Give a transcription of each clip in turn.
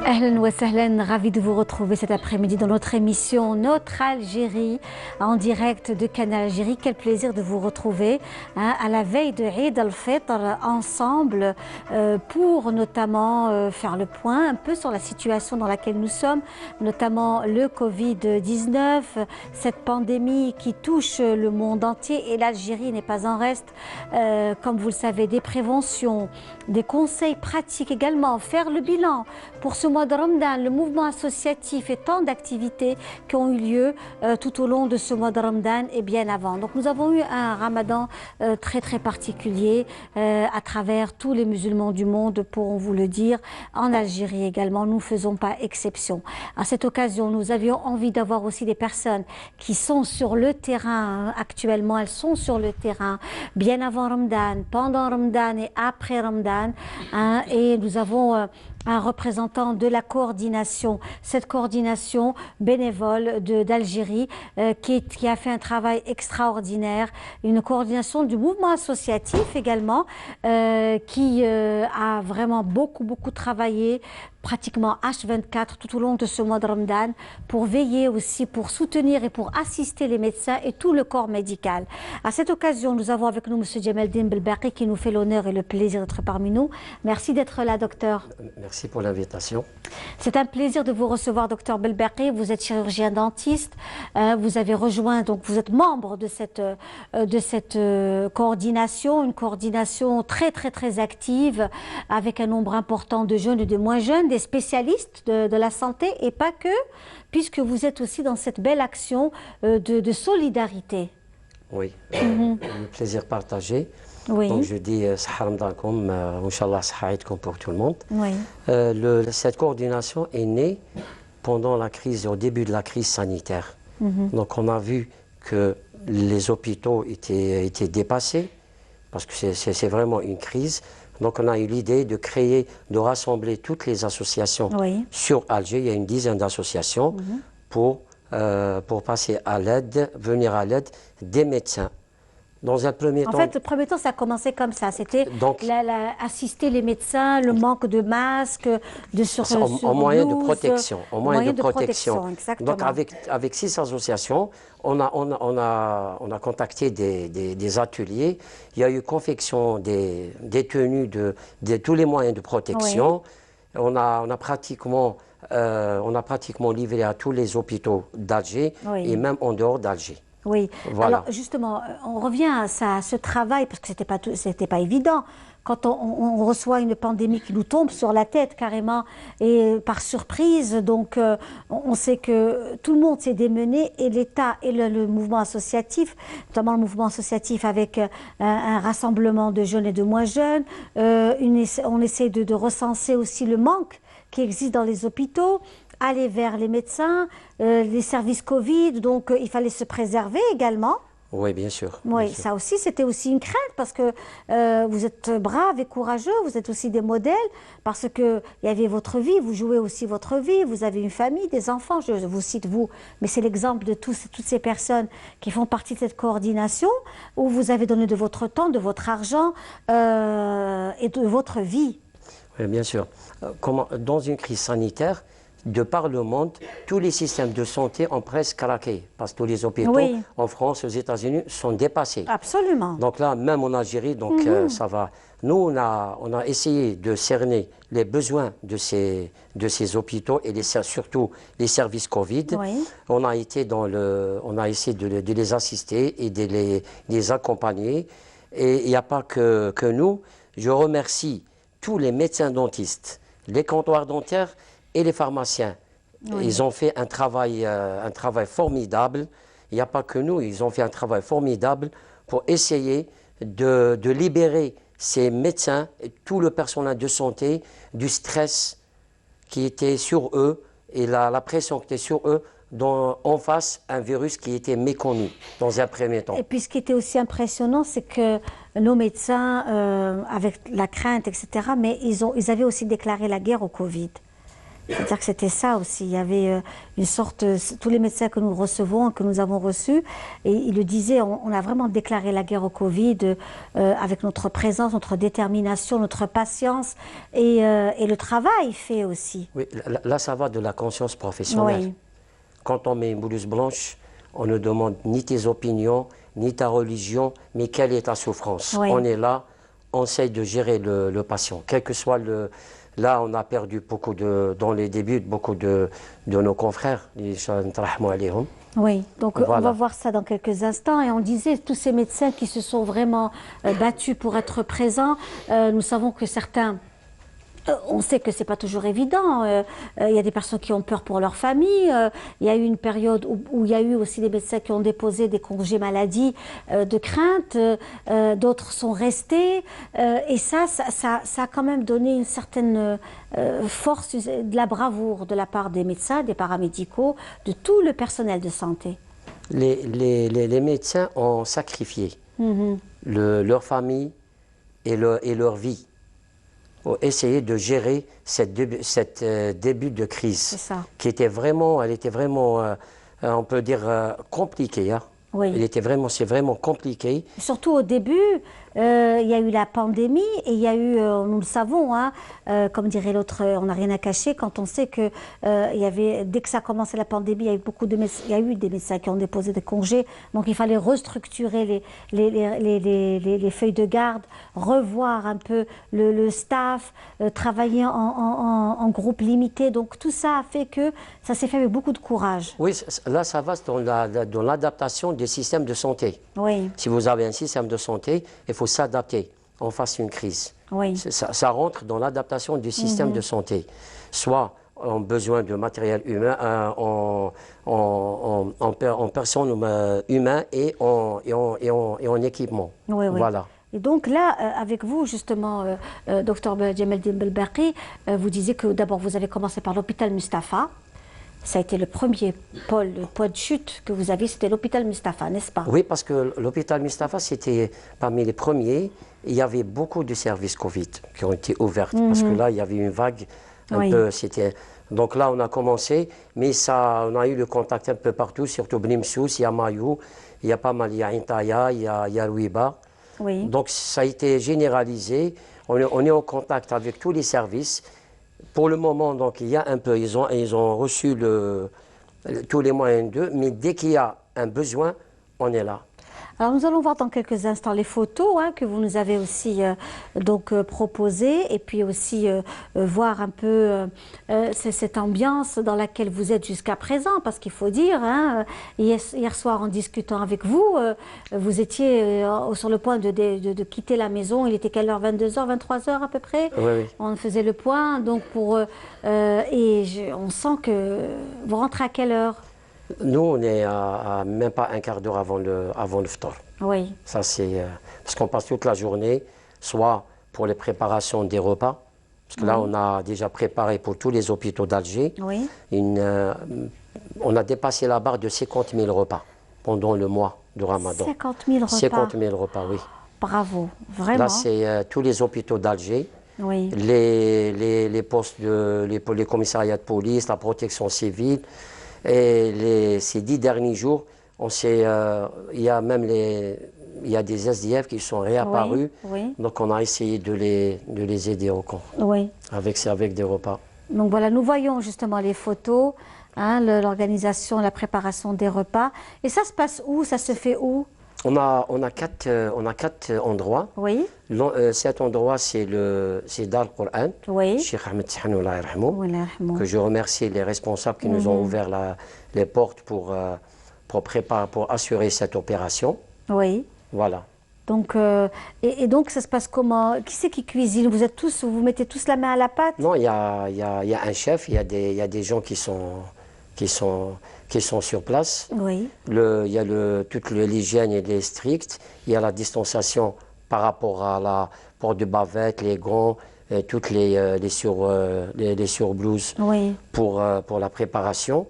Ahlan wa sahlan, ravi de vous retrouver cet après-midi dans notre émission Notre Algérie en direct de Canal Algérie. Quel plaisir de vous retrouver à la veille de Eid al-Fitr ensemble pour notamment faire le point un peu sur la situation dans laquelle nous sommes, notamment le Covid-19, cette pandémie qui touche le monde entier et l'Algérie n'est pas en reste. Comme vous le savez, des préventions, des conseils pratiques également, faire le bilan pour ce mois de Ramadan, le mouvement associatif et tant d'activités qui ont eu lieu tout au long de ce mois de Ramadan et bien avant. Donc nous avons eu un Ramadan très particulier à travers tous les musulmans du monde, pour vous le dire. En Algérie également, nous ne faisons pas exception. À cette occasion, nous avions envie d'avoir aussi des personnes qui sont sur le terrain actuellement. Elles sont sur le terrain bien avant Ramadan, pendant Ramadan et après Ramadan. Et nous avons un représentant de la coordination, cette coordination bénévole d'Algérie qui a fait un travail extraordinaire, une coordination du mouvement associatif également qui a vraiment beaucoup travaillé pratiquement H24 tout au long de ce mois de Ramadan pour veiller aussi, pour soutenir et pour assister les médecins et tout le corps médical. À cette occasion, nous avons avec nous M. Djamaldine Belbaqi qui nous fait l'honneur et le plaisir d'être parmi nous. Merci d'être là, docteur. Merci pour l'invitation. C'est un plaisir de vous recevoir, docteur Belbaqi. Vous êtes chirurgien dentiste. Vous avez rejoint, donc vous êtes membre de cette coordination, une coordination très active avec un nombre important de jeunes et de moins jeunes, des spécialistes de la santé et pas que, puisque vous êtes aussi dans cette belle action de solidarité. Oui, le plaisir partagé. Oui. Donc je dis Sahar Ramadankoum, Inch'Allah Sahar Eidkoum pour tout le monde. Oui. Cette coordination est née pendant la crise, au début de la crise sanitaire. Donc on a vu que les hôpitaux étaient dépassés, parce que c'est vraiment une crise. Donc on a eu l'idée de créer, de rassembler toutes les associations sur Alger. Il y a une dizaine d'associations pour passer à l'aide, venir à l'aide des médecins. Dans un premier temps... En fait, le premier temps, ça a commencé comme ça. C'était assister les médecins, le manque de masques, en moyen de protection. En moyen de protection. Exactement. Donc avec 6 associations, on a contacté des ateliers. Il y a eu confection des tenues de tous les moyens de protection. Oui. On a pratiquement livré à tous les hôpitaux d'Alger et même en dehors d'Alger. Oui, voilà. Alors justement, on revient à ce travail, parce que c'était pas évident. Quand on reçoit une pandémie qui nous tombe sur la tête carrément et par surprise, donc on sait que tout le monde s'est démené et l'État et le mouvement associatif, notamment le mouvement associatif avec un rassemblement de jeunes et de moins jeunes, on essaie de recenser aussi le manque qui existe dans les hôpitaux, aller vers les médecins, les services Covid, donc il fallait se préserver également. Oui, bien sûr. Oui, bien sûr. Ça aussi, c'était aussi une crainte parce que vous êtes braves et courageux, vous êtes aussi des modèles parce qu'il y avait votre vie, vous jouez aussi votre vie, vous avez une famille, des enfants, je vous cite vous, mais c'est l'exemple de toutes ces personnes qui font partie de cette coordination où vous avez donné de votre temps, de votre argent et de votre vie. Oui, bien sûr. Dans une crise sanitaire, de par le monde, tous les systèmes de santé ont presque craqué, parce que tous les hôpitaux en France, aux États-Unis, sont dépassés. Absolument. Donc là, même en Algérie, donc ça va. Nous, on a essayé de cerner les besoins de ces hôpitaux et surtout les services Covid. Oui. On a essayé de les assister et de les accompagner. Et il n'y a pas que nous. Je remercie tous les médecins dentistes, les comptoirs dentaires et les pharmaciens. Oui. Ils ont fait un travail formidable. Il n'y a pas que nous, ils ont fait un travail formidable pour essayer de libérer ces médecins et tout le personnel de santé du stress qui était sur eux et la pression qui était sur eux en face un virus qui était méconnu dans un premier temps. Et puis ce qui était aussi impressionnant, c'est que nos médecins, avec la crainte, etc., mais ils avaient aussi déclaré la guerre au Covid. C'est-à-dire que c'était ça aussi. Il y avait une sorte, tous les médecins que nous recevons, que nous avons reçus, et ils le disaient, on a vraiment déclaré la guerre au Covid avec notre présence, notre détermination, notre patience et le travail fait aussi. Oui, là, ça va de la conscience professionnelle. Oui. Quand on met une blouse blanche, on ne demande ni tes opinions, ni ta religion, mais quelle est ta souffrance. Oui. On est là, on essaye de gérer le patient, quel que soit le... Là, on a perdu beaucoup dans les débuts, beaucoup de nos confrères. Oui, donc Voilà. on va voir ça dans quelques instants. Et on disait, tous ces médecins qui se sont vraiment battus pour être présents, nous savons que certains... on sait que c'est pas toujours évident. Il y a des personnes qui ont peur pour leur famille. Il y a eu une période où il y a eu aussi des médecins qui ont déposé des congés maladie de crainte. D'autres sont restés. Et ça a quand même donné une certaine force, de la bravoure de la part des médecins, des paramédicaux, de tout le personnel de santé. Les médecins ont sacrifié leur famille et leur vie pour essayer de gérer cette début de crise qui était vraiment, on peut dire, compliquée. Hein. Oui. C'est vraiment compliqué. Surtout au début, il y a eu la pandémie et il y a eu, nous le savons, hein, comme dirait l'autre, on n'a rien à cacher quand on sait que il y avait, dès que ça a commencé la pandémie, il y a eu il y a eu des médecins qui ont déposé des congés, donc il fallait restructurer les feuilles de garde, revoir un peu le staff, travailler en groupe limité, donc tout ça a fait que ça s'est fait avec beaucoup de courage. Oui, là ça va dans l'adaptation des systèmes de santé. Oui. Si vous avez un système de santé, il faut s'adapter en face d'une crise. Oui. Ça rentre dans l'adaptation du système de santé. Soit en besoin de matériel humain, en personnes humaines et en équipement. Oui, oui. Voilà. Et donc là, avec vous, justement, Dr Djamaldine Belbaqi, vous disiez que d'abord vous avez commencé par l'hôpital Mustapha. Ça a été le premier point de chute que vous avez, c'était l'hôpital Mustapha, n'est-ce pas? Oui, parce que l'hôpital Mustapha, c'était parmi les premiers. Il y avait beaucoup de services Covid qui ont été ouverts, parce que là, il y avait une vague un peu... Donc là, on a commencé, mais on a eu le contact un peu partout, surtout Bnimsous, il y a Mayou, il y a pas mal, il y a Intaya, il y a Rouiba. Oui. Donc ça a été généralisé. On est en contact avec tous les services. Pour le moment, donc, il y a un peu, ils ont reçu tous les moyens d'eux, mais dès qu'il y a un besoin, on est là. Alors nous allons voir dans quelques instants les photos que vous nous avez aussi proposées et puis aussi voir un peu cette ambiance dans laquelle vous êtes jusqu'à présent, parce qu'il faut dire, hier soir en discutant avec vous, vous étiez sur le point de quitter la maison. Il était quelle heure? 22h, 23h à peu près? Oui. On faisait le point, donc on sent que vous rentrez à quelle heure? Nous, on est à même pas un quart d'heure avant le ftar. Oui. Ça, c'est parce qu'on passe toute la journée, soit pour les préparations des repas, parce que là, on a déjà préparé pour tous les hôpitaux d'Alger. Oui. On a dépassé la barre de 50 000 repas pendant le mois de Ramadan. 50 000 repas. 50 000 repas, oui. Bravo, vraiment. Là, c'est tous les hôpitaux d'Alger. Oui. Les postes, les commissariats de police, la protection civile. Et ces 10 derniers jours, il y a des SDF qui sont réapparus. Oui. Donc on a essayé de les aider au camp. Oui. Avec des repas. Donc voilà, nous voyons justement les photos, l'organisation, la préparation des repas. Et ça se passe où? Ça se fait où? On a quatre endroits. Oui. Cet endroit, c'est Dar Qur'an. Oui. Cheikh Ahmed Tihanou, Allah yarhamou, que je remercie les responsables qui nous ont ouvert les portes pour assurer cette opération. Oui. Voilà. Donc, et donc, ça se passe comment? Qui c'est qui cuisine? Vous mettez tous la main à la pâte? Non, il y a un chef, il y a des gens qui sont sur place. Oui. Il y a toute l'hygiène est stricte. Il y a la distanciation par rapport à la porte de bavette, les gants, toutes les surblouses pour la préparation.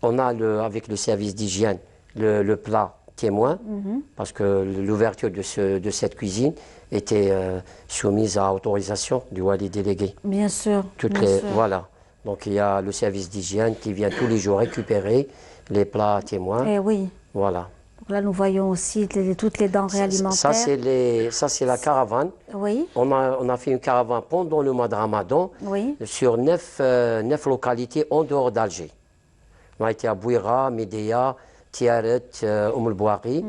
On a avec le service d'hygiène le plat témoin, parce que l'ouverture de cette cuisine était soumise à autorisation du wali délégué. Bien sûr. Voilà. Donc il y a le service d'hygiène qui vient tous les jours récupérer les plats témoins. Eh oui. Voilà. Donc là, nous voyons aussi toutes les denrées alimentaires. Ça, c'est la caravane. Oui. On a fait une caravane pendant le mois de Ramadan sur 9 localités en dehors d'Alger. On a été à Bouira, Médéa, Tiaret, Oum el-Bouari,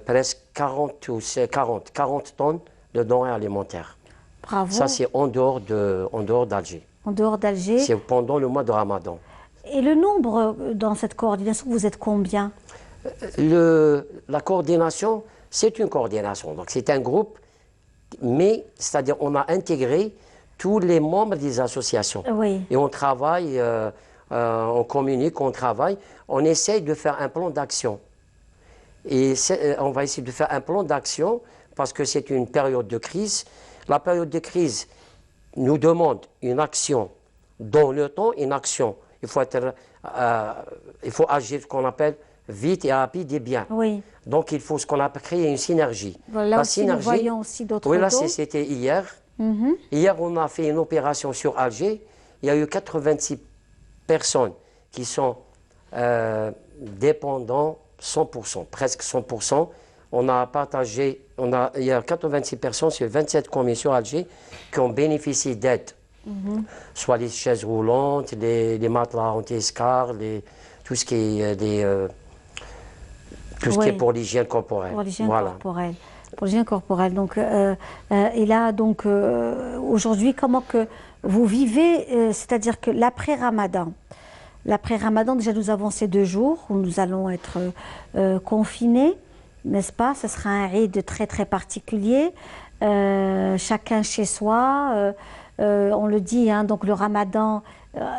presque 40 tonnes de denrées alimentaires. Bravo. Ça, c'est en dehors d'Alger. En dehors d'Alger. C'est pendant le mois de Ramadan. Et le nombre dans cette coordination, vous êtes combien? La coordination, c'est une coordination. Donc, c'est un groupe, mais c'est-à-dire on a intégré tous les membres des associations. Oui. Et on travaille, on communique, on travaille. On essaye de faire un plan d'action. Et on va essayer de faire un plan d'action parce que c'est une période de crise. La période de crise nous demande une action dans le temps, une action. Il faut agir ce qu'on appelle vite et rapide et bien. Oui. Donc il faut ce qu'on appelle créer une synergie. Voilà, nous voyons aussi d'autres Oui, là c'était hier. Hier, on a fait une opération sur Alger. Il y a eu 86 personnes qui sont dépendants 100%, presque 100%. On a partagé, il y a 86 personnes sur 27 communes sur Alger qui ont bénéficié d'aide. Soit les chaises roulantes, les matelas anti-escar, tout ce qui est tout ce qui est pour l'hygiène corporelle. Pour l'hygiène corporelle. Pour l'hygiène corporelle. Donc, et là, donc, aujourd'hui, comment que vous vivez, c'est-à-dire que l'après-Ramadan, déjà nous avons ces 2 jours où nous allons être confinés, n'est-ce pas? Ce sera un Eid très très particulier, chacun chez soi. On le dit, hein, donc le Ramadan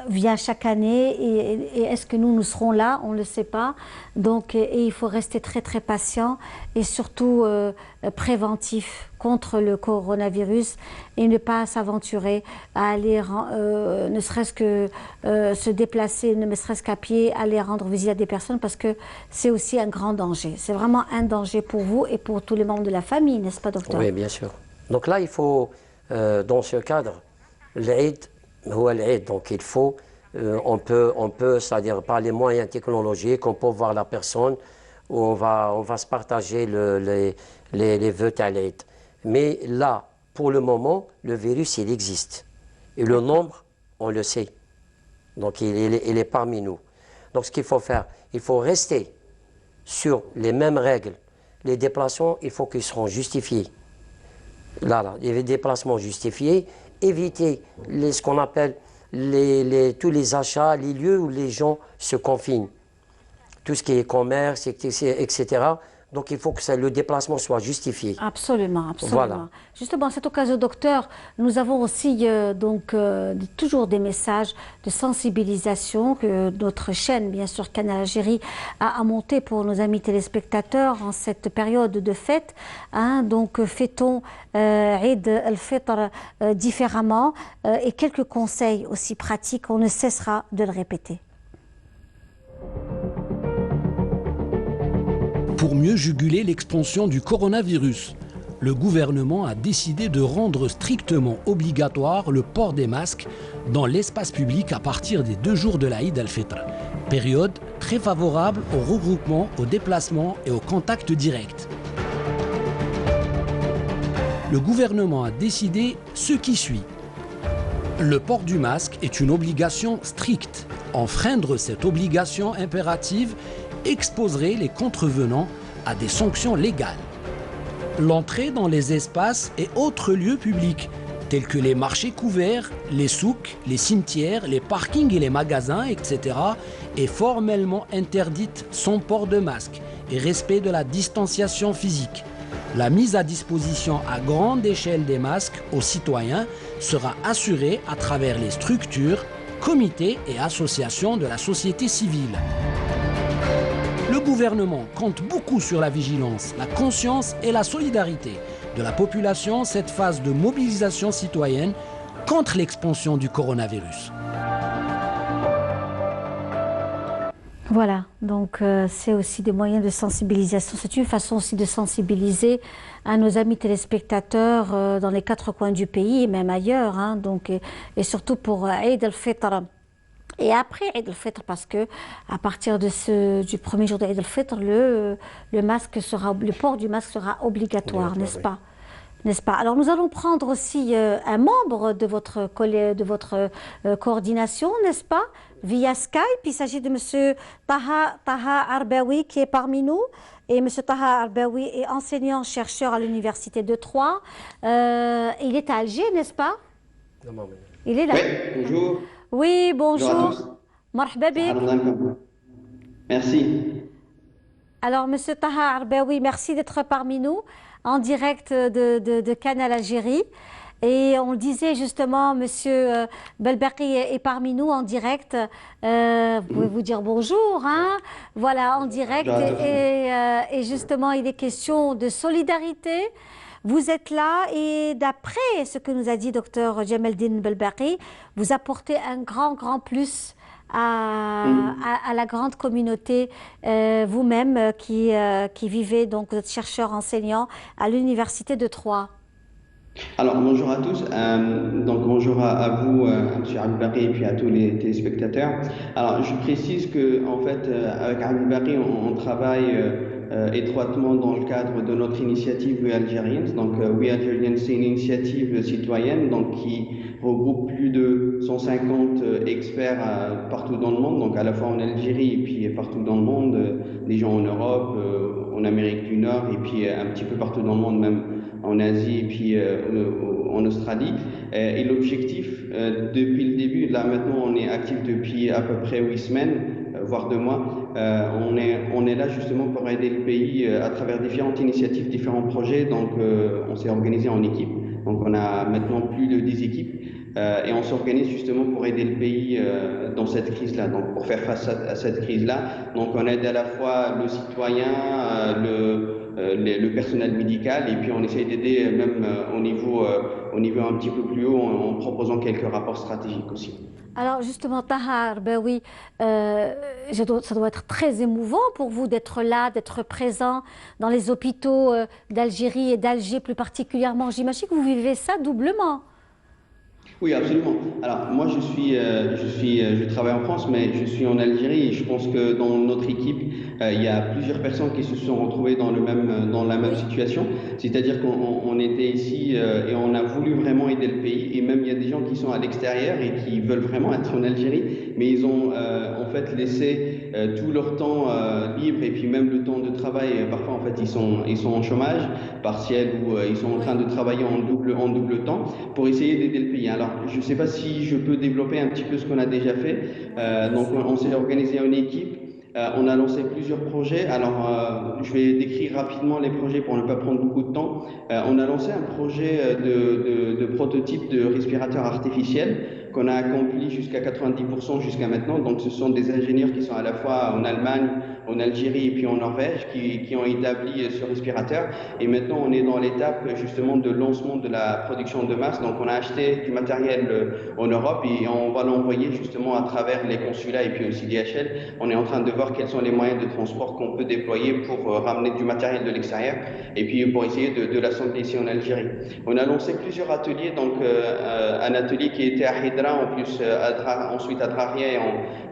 vient chaque année et est-ce que nous serons là? On ne le sait pas. Donc, et il faut rester très très patient et surtout préventif contre le coronavirus et ne pas s'aventurer à aller, ne serait-ce que se déplacer, ne serait-ce qu'à pied, aller rendre visite à des personnes parce que c'est aussi un grand danger. C'est vraiment un danger pour vous et pour tous les membres de la famille, n'est-ce pas, docteur? Oui, bien sûr. Donc là, il faut, dans ce cadre, l'Eid, donc il faut, on peut c'est-à-dire par les moyens technologiques, on peut voir la personne, où on va se partager les vœux à l'Eid. Mais là, pour le moment, le virus, il existe. Et le nombre, on le sait. Donc il est parmi nous. Donc ce qu'il faut faire, il faut rester sur les mêmes règles. Les déplacements, il faut qu'ils seront justifiés. Là, les déplacements justifiés, éviter ce qu'on appelle tous les achats, les lieux où les gens se confinent. Tout ce qui est commerce, etc. Donc il faut que le déplacement soit justifié. Absolument, absolument. Voilà. Justement, à cette occasion, docteur, nous avons aussi toujours des messages de sensibilisation que notre chaîne, bien sûr, Canal Algérie, a monté pour nos amis téléspectateurs en cette période de fête. Hein, donc fêtons Eid al-Fitr différemment et quelques conseils aussi pratiques, on ne cessera de le répéter. Pour mieux juguler l'expansion du coronavirus, le gouvernement a décidé de rendre strictement obligatoire le port des masques dans l'espace public à partir des 2 jours de l'Aïd al-Fitr, période très favorable au regroupement, aux déplacements et au contact direct. Le gouvernement a décidé ce qui suit. Le port du masque est une obligation stricte. Enfreindre cette obligation impérative exposerait les contrevenants à des sanctions légales. L'entrée dans les espaces et autres lieux publics, tels que les marchés couverts, les souks, les cimetières, les parkings et les magasins, etc., est formellement interdite sans port de masque et respect de la distanciation physique. La mise à disposition à grande échelle des masques aux citoyens sera assurée à travers les structures, comités et associations de la société civile. Le gouvernement compte beaucoup sur la vigilance, la conscience et la solidarité de la population en cette phase de mobilisation citoyenne contre l'expansion du coronavirus. Voilà, donc c'est aussi des moyens de sensibilisation. C'est une façon aussi de sensibiliser à nos amis téléspectateurs dans les quatre coins du pays et même ailleurs. Hein, donc, et surtout pour Eid al-Fitr. Et après Eid al-Fitr, parce que à partir du premier jour de Eid al-Fitr, le port du masque sera obligatoire, n'est-ce pas? N'est-ce pas? Alors nous allons prendre aussi un membre de votre coordination, n'est-ce pas? Via Skype. Il s'agit de Monsieur Taha Arbaoui qui est parmi nous. Et Monsieur Taha Arbaoui est enseignant-chercheur à l'Université de Troyes. Il est à Alger, n'est-ce pas? Il est là. Oui, bonjour. Oui, Bonjour à bonjour. tous. Marhaba bik. Merci. Alors, Monsieur Taha Arbaoui, merci d'être parmi nous en direct de Canal Algérie. Et on le disait justement, Monsieur Belbaki est parmi nous en direct. Vous pouvez vous dire bonjour, hein? Voilà, en direct. Et justement, il est question de solidarité. Vous êtes là et d'après ce que nous a dit Dr Djemeldine Belbaki, vous apportez un grand plus à la grande communauté, vous-même qui vivez, donc vous êtes chercheur enseignant à l'Université de Troyes. Alors, bonjour à tous. Donc, bonjour à vous, M. Abdelbaki, et puis à tous les téléspectateurs. Alors, je précise que, en fait, avec Abdelbaki, on travaille étroitement dans le cadre de notre initiative We Algerians. Donc, We Algerians, c'est une initiative citoyenne donc, qui regroupe plus de 150 experts partout dans le monde, donc à la fois en Algérie et puis partout dans le monde, des gens en Europe, en Amérique du Nord et puis un petit peu partout dans le monde, même en Asie et puis en Australie. Et l'objectif, depuis le début, là maintenant on est actif depuis à peu près 8 semaines, voire 2 mois, on est là justement pour aider le pays à travers différentes initiatives, différents projets. Donc on s'est organisé en équipe. Donc on a maintenant plus de 10 équipes et on s'organise justement pour aider le pays dans cette crise-là, donc pour faire face à cette crise-là. Donc on aide à la fois le citoyen, le personnel médical et puis on essaye d'aider même au niveau un petit peu plus haut en proposant quelques rapports stratégiques aussi. Alors justement, Taha Arbaoui, ça doit être très émouvant pour vous d'être là, d'être présent dans les hôpitaux d'Algérie et d'Alger plus particulièrement. J'imagine que vous vivez ça doublement. Oui, absolument. Alors, moi, je travaille en France, mais je suis en Algérie et je pense que dans notre équipe, il y a plusieurs personnes qui se sont retrouvées dans la même situation. C'est-à-dire qu'on était ici et on a voulu vraiment aider le pays. Et même, il y a des gens qui sont à l'extérieur et qui veulent vraiment être en Algérie, mais ils ont en fait laissé tout leur temps libre et puis même le temps de travail. Parfois, en fait, ils sont en chômage partiel ou ils sont en train de travailler en double temps pour essayer d'aider le pays. Alors, je ne sais pas si je peux développer un petit peu ce qu'on a déjà fait. Donc, on s'est organisé en équipe. On a lancé plusieurs projets. Alors, je vais décrire rapidement les projets pour ne pas prendre beaucoup de temps. On a lancé un projet de prototype de respirateur artificiel qu'on a accompli jusqu'à 90% jusqu'à maintenant. Donc, ce sont des ingénieurs qui sont à la fois en Allemagne, en Algérie et puis en Norvège qui ont établi ce respirateur. Et maintenant, on est dans l'étape justement de lancement de la production de masse. Donc, on a acheté du matériel en Europe et on va l'envoyer justement à travers les consulats et puis aussi DHL. On est en train de voir quels sont les moyens de transport qu'on peut déployer pour ramener du matériel de l'extérieur et puis pour essayer de l'assembler ici en Algérie. On a lancé plusieurs ateliers, donc un atelier qui était à Hydra, en plus ensuite à Draria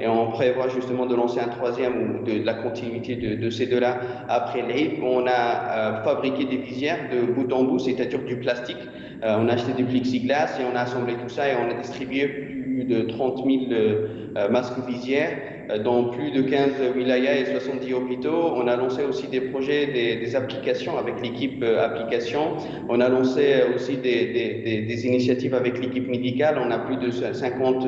et on prévoit justement de lancer un troisième ou de la continuité de ces deux-là après l'Eid. On a fabriqué des visières de bout en bout, c'est-à-dire du plastique. On a acheté du plexiglas et on a assemblé tout ça et on a distribué plus de 30 000 masques visières dans plus de 15 wilayas et 70 hôpitaux. On a lancé aussi des projets, des applications avec l'équipe application. On a lancé aussi des initiatives avec l'équipe médicale. On a plus de 50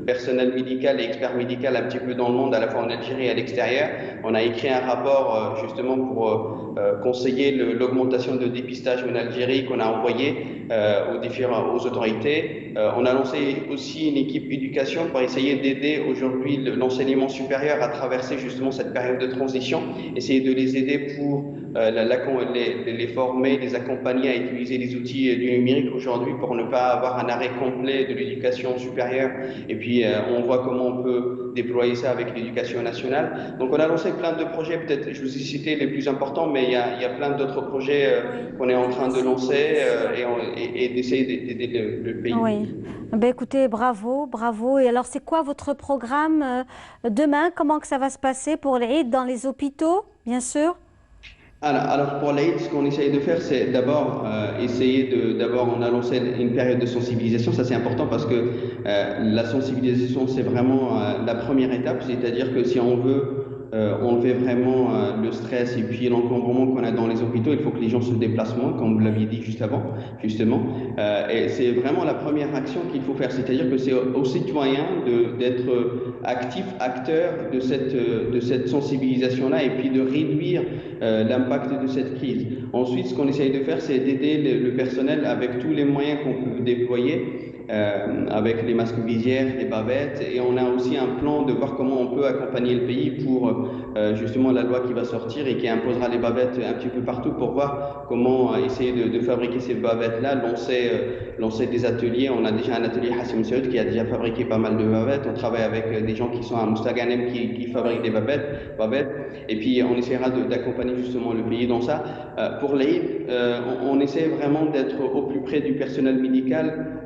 personnels médicaux et experts médicaux un petit peu dans le monde, à la fois en Algérie et à l'extérieur. On a écrit un rapport justement pour conseiller l'augmentation de dépistage en Algérie qu'on a envoyé aux autorités. On a lancé aussi une équipe éducation pour essayer d'aider aujourd'hui l'enseignement supérieur à traverser justement cette période de transition, essayer de les aider pour les former, les accompagner à utiliser les outils du numérique aujourd'hui pour ne pas avoir un arrêt complet de l'éducation supérieure. Et puis, on voit comment on peut déployer ça avec l'éducation nationale. Donc, on a lancé plein de projets. Peut-être, je vous ai cité les plus importants, mais il y a plein d'autres projets qu'on est en train de lancer et d'essayer d'aider le pays. Oui. Ben écoutez, bravo, bravo. Et alors, c'est quoi votre programme demain? Comment que ça va se passer pour l'Eid dans les hôpitaux, bien sûr? Alors pour l'Aïd, ce qu'on essaye de faire, c'est d'abord d'abord on a lancé une période de sensibilisation. Ça c'est important parce que la sensibilisation c'est vraiment la première étape. C'est-à-dire que si on veut enlever vraiment le stress et puis l'encombrement qu'on a dans les hôpitaux, il faut que les gens se déplacent moins, comme vous l'aviez dit juste avant, justement. Et c'est vraiment la première action qu'il faut faire. C'est-à-dire que c'est aux citoyens d'être actifs, acteurs de cette sensibilisation-là et puis de réduire l'impact de cette crise. Ensuite, ce qu'on essaye de faire, c'est d'aider le personnel avec tous les moyens qu'on peut déployer, avec les masques visières, les bavettes, et on a aussi un plan de voir comment on peut accompagner le pays pour justement la loi qui va sortir et qui imposera les bavettes un petit peu partout pour voir comment essayer de fabriquer ces bavettes-là, lancer des ateliers. On a déjà un atelier Hassim Saoud qui a déjà fabriqué pas mal de bavettes. On travaille avec des gens qui sont à Moustaganem qui fabriquent des bavettes. Et puis on essaiera d'accompagner justement le pays dans ça. Pour l'Aïd, on essaie vraiment d'être au plus près du personnel médical.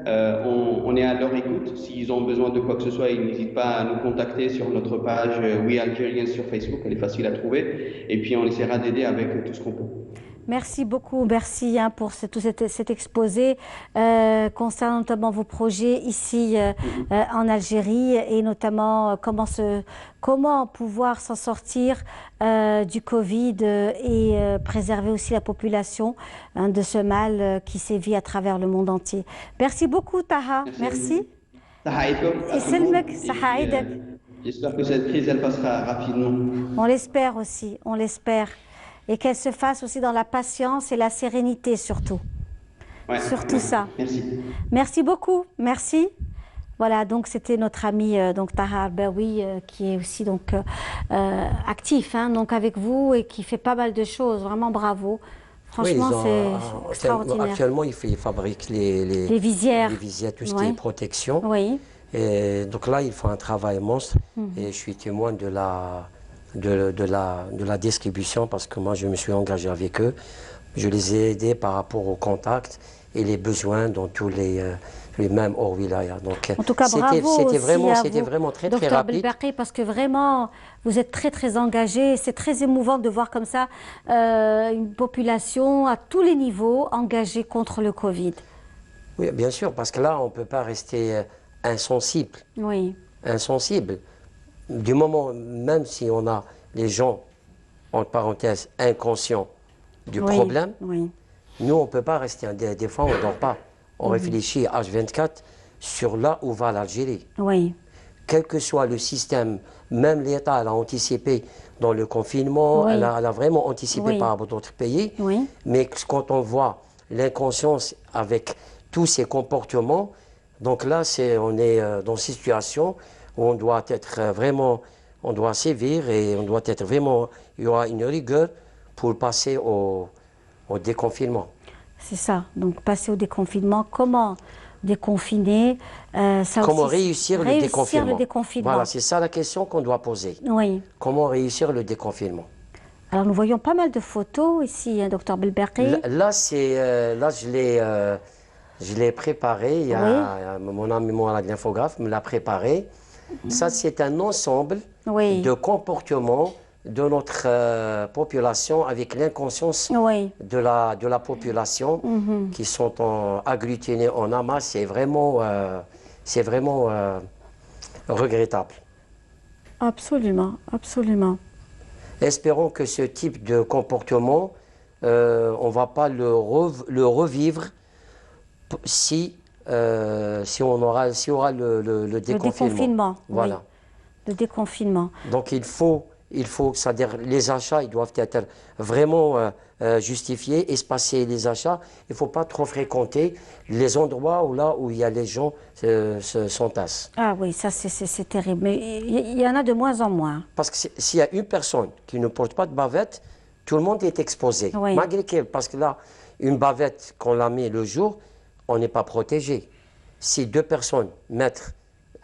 On est à leur écoute. S'ils ont besoin de quoi que ce soit, ils n'hésitent pas à nous contacter sur notre page We Algerians sur Facebook. Elle est facile à trouver. Et puis on essaiera d'aider avec tout ce qu'on peut. Merci beaucoup, merci pour tout cet exposé concernant notamment vos projets ici en Algérie et notamment comment pouvoir s'en sortir du Covid et préserver aussi la population de ce mal qui sévit à travers le monde entier. Merci beaucoup Taha, merci. J'espère que cette crise elle passera rapidement. On l'espère aussi, on l'espère. Et qu'elle se fasse aussi dans la patience et la sérénité surtout. Ouais, surtout ça. Merci. Merci beaucoup, merci. Voilà, donc c'était notre ami donc Taha Arbaoui qui est aussi donc actif donc avec vous et qui fait pas mal de choses. Vraiment bravo. Franchement, c'est extraordinaire. Actuellement, il fabrique les visières, tout ce qui est protection. Oui. Et donc là, il faut un travail monstre. Et je suis témoin de la distribution parce que moi je me suis engagé avec eux. Je les ai aidés par rapport aux contacts et les besoins dans tous les mêmes hors wilaya. Donc en tout cas, bravo c'était vraiment très Dr rapide. Belbaqi, parce que vraiment vous êtes très engagé. C'est très émouvant de voir comme ça une population à tous les niveaux engagée contre le Covid. Oui, bien sûr, parce que là on ne peut pas rester insensible. Oui. Insensible. Du moment, même si on a les gens, entre parenthèses, inconscients du problème, nous, on ne peut pas rester. Des fois, on ne dort pas. On réfléchit H24 sur là où va l'Algérie. Oui. Quel que soit le système, même l'État, elle a anticipé dans le confinement, elle a vraiment anticipé par rapport à d'autres pays. Oui. Mais quand on voit l'inconscience avec tous ces comportements, donc là, on est dans une situation où on doit être vraiment, on doit sévir et on doit être vraiment, il y aura une rigueur pour passer au déconfinement. C'est ça, donc passer au déconfinement, comment déconfiner comment réussir le déconfinement. Voilà, c'est ça la question qu'on doit poser. Oui. Comment réussir le déconfinement? Alors nous voyons pas mal de photos ici, Dr Belbaqi. Là, je l'ai préparé, il y a mon ami, l'infographe, me l'a préparé. Ça, c'est un ensemble de comportements de notre population avec l'inconscience de la population qui sont agglutinés en amas. C'est vraiment regrettable. Absolument, absolument. Espérons que ce type de comportement, on ne va pas le revivre si on aura le déconfinement. Voilà. Le déconfinement. Donc il faut c'est-à-dire les achats, ils doivent être vraiment justifiés, espacer les achats. Il ne faut pas trop fréquenter les endroits où il y a les gens s'entassent. Ah oui, ça c'est terrible. Mais il y en a de moins en moins. Parce que s'il y a une personne qui ne porte pas de bavette, tout le monde est exposé. Oui. Malgré que, parce que là, une bavette, qu'on la met le jour, on n'est pas protégé. Si deux personnes mettent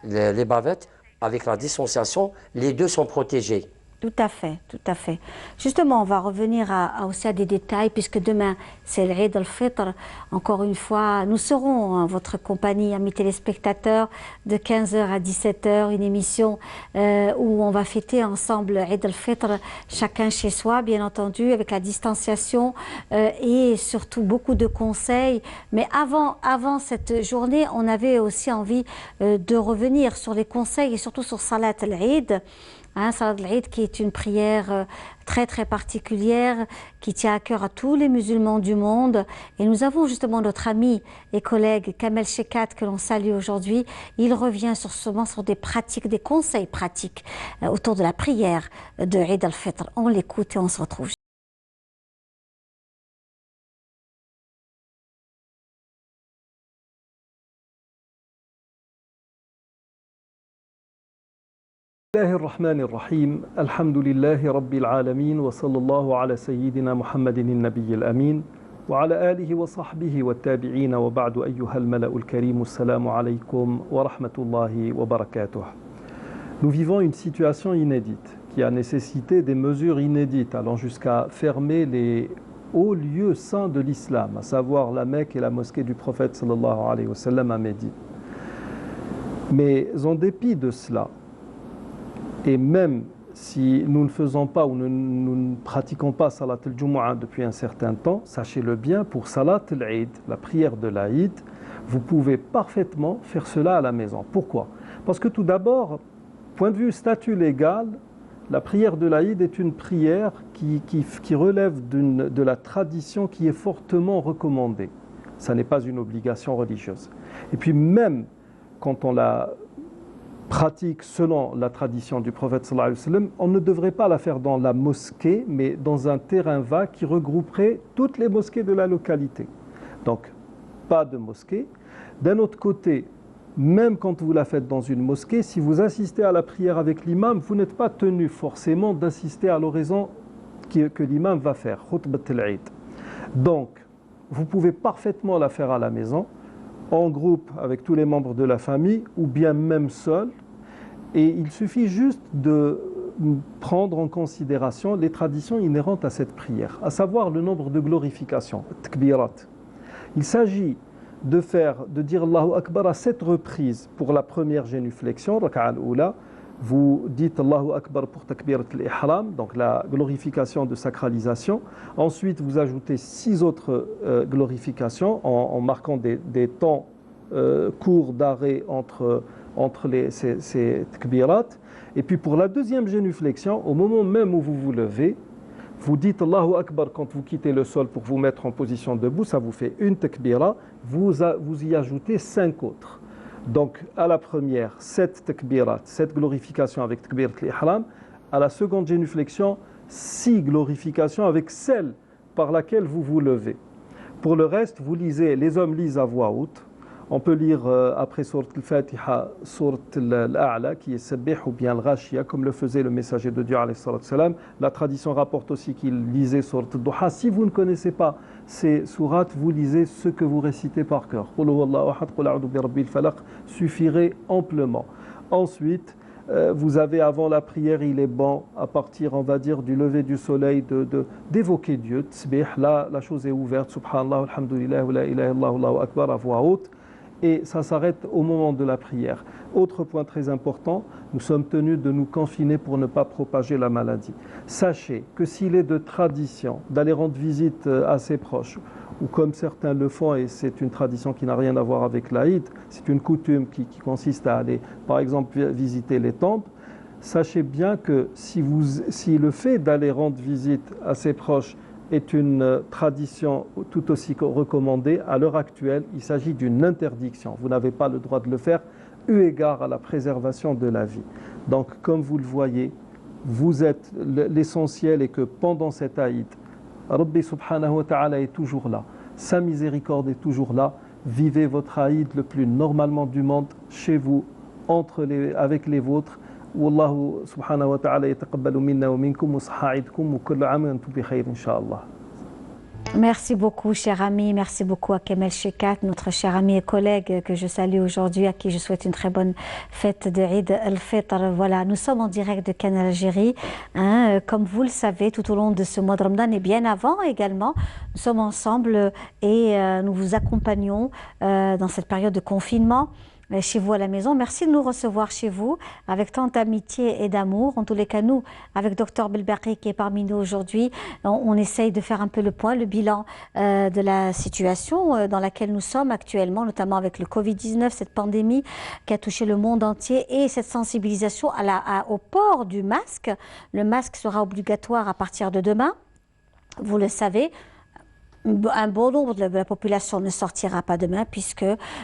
les bavettes, avec la distanciation, les deux sont protégés. Tout à fait, tout à fait. Justement, on va revenir aussi à des détails, puisque demain, c'est l'Eid al-Fitr. Encore une fois, nous serons en votre compagnie, amis téléspectateurs, de 15h à 17h, une émission où on va fêter ensemble l'Eid al-Fitr, chacun chez soi, bien entendu, avec la distanciation et surtout beaucoup de conseils. Mais avant cette journée, on avait aussi envie de revenir sur les conseils et surtout sur Salat al-Eid. Salat al-Eid qui est une prière très très particulière qui tient à cœur à tous les musulmans du monde. Et nous avons justement notre ami et collègue Kamel Shekat que l'on salue aujourd'hui. Il revient sur des pratiques, des conseils pratiques autour de la prière de Eid al-Fitr. On l'écoute et on se retrouve. بسم الله الرحمن الرحيم الحمد لله رب العالمين وصلى الله على سيدنا محمد النبي الأمين وعلى آله وصحبه والتابعين وبعد أيها الملأ الكريم السلام عليكم ورحمة الله وبركاته. Nous vivons une situation inédite qui a nécessité des mesures inédites allant jusqu'à fermer les hauts lieux saints de l'islam, à savoir la Mecque et la mosquée du prophète sallallahu alayhi wa sallam à Médine. Mais en dépit de cela, et même si nous ne faisons pas ou nous ne pratiquons pas Salat al-Jumu'ah depuis un certain temps, sachez-le bien, pour Salat al-Eid, la prière de l'Aïd, vous pouvez parfaitement faire cela à la maison. Pourquoi? Parce que tout d'abord, point de vue statut légal, la prière de l'Aïd est une prière qui relève de la tradition qui est fortement recommandée. Ça n'est pas une obligation religieuse. Et puis même quand on la pratique selon la tradition du prophète sallallahu alayhi wa sallam, on ne devrait pas la faire dans la mosquée, mais dans un terrain vague qui regrouperait toutes les mosquées de la localité. Donc, pas de mosquée. D'un autre côté, même quand vous la faites dans une mosquée, si vous assistez à la prière avec l'imam, vous n'êtes pas tenu forcément d'assister à l'oraison que l'imam va faire, khutbat al-Eid. Donc, vous pouvez parfaitement la faire à la maison, en groupe avec tous les membres de la famille ou bien même seul, et il suffit juste de prendre en considération les traditions inhérentes à cette prière, à savoir le nombre de glorifications, takbirat. Il s'agit de dire Allahu Akbar à 7 reprises pour la première génuflexion, raka'a al-oula. Vous dites Allahu Akbar pour takbirat al-ihram, donc la glorification de sacralisation. Ensuite, vous ajoutez 6 autres glorifications en marquant des temps courts d'arrêt entre ces takbirat. Et puis pour la deuxième génuflexion, au moment même où vous vous levez, vous dites Allahu Akbar quand vous quittez le sol pour vous mettre en position debout, ça vous fait une takbira, vous y ajoutez 5 autres. Donc à la première, 7 takbirat, 7 glorifications avec takbirat al-ihram. À la seconde génuflexion, 6 glorifications avec celle par laquelle vous vous levez. Pour le reste, vous lisez, les hommes lisent à voix haute. On peut lire après Surat al-Fatiha, Surat al-A'la, qui est Sabbih ou bien al-Ghashiyah, comme le faisait le messager de Dieu, alayhi salatu salam. La tradition rapporte aussi qu'il lisait Surat al-Duha. Si vous ne connaissez pas ces sourates, vous lisez ce que vous récitez par cœur. Qul huwallahu ahad, qul a'udhu bi rabbil falaq suffirait amplement. Ensuite, vous avez avant la prière, il est bon, à partir, on va dire, du lever du soleil, d'évoquer Dieu. Tsbih, là, la chose est ouverte. Subhanallah, alhamdulillah, la ilaha illallah, Allahu akbar, à voix haute. Et ça s'arrête au moment de la prière. Autre point très important, nous sommes tenus de nous confiner pour ne pas propager la maladie. Sachez que s'il est de tradition d'aller rendre visite à ses proches, ou comme certains le font, et c'est une tradition qui n'a rien à voir avec l'Aïd, c'est une coutume qui consiste à aller, par exemple, visiter les temples, sachez bien que si le fait d'aller rendre visite à ses proches est une tradition tout aussi recommandée, à l'heure actuelle, il s'agit d'une interdiction. Vous n'avez pas le droit de le faire, eu égard à la préservation de la vie. Donc, comme vous le voyez, vous êtes l'essentiel est que pendant cet Aïd, Rabbi subhanahu wa ta'ala est toujours là, sa miséricorde est toujours là, vivez votre Aïd le plus normalement du monde, chez vous, avec les vôtres, والله سبحانه وتعالى يتقبل منا ومنكم وصحة عيدكم وكل عام وأنتم بخير إن شاء الله. Merci beaucoup, cher ami. Merci beaucoup à Kamel Shekat, notre cher ami et collègue que je salue aujourd'hui, à qui je souhaite une très bonne fête de Eid al-Fitr. Voilà, nous sommes en direct de Canal Algérie. Comme vous le savez, tout au long de ce mois de Ramadan et bien avant également, nous sommes ensemble et nous vous accompagnons dans cette période de confinement. Chez vous à la maison. Merci de nous recevoir chez vous avec tant d'amitié et d'amour. En tous les cas, nous, avec Dr Belbaki qui est parmi nous aujourd'hui, on essaye de faire un peu le point, le bilan de la situation dans laquelle nous sommes actuellement, notamment avec le Covid-19, cette pandémie qui a touché le monde entier et cette sensibilisation au port du masque. Le masque sera obligatoire à partir de demain, vous le savez. Un bon nombre de la population ne sortira pas demain puisque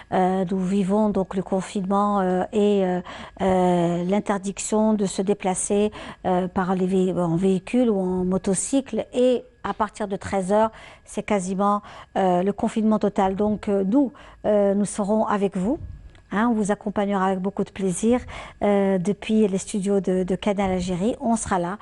nous vivons donc le confinement et l'interdiction de se déplacer en véhicule ou en motocycle et à partir de 13h, c'est quasiment le confinement total. Donc nous serons avec vous. On vous accompagnera avec beaucoup de plaisir depuis les studios de Canal Algérie. On sera là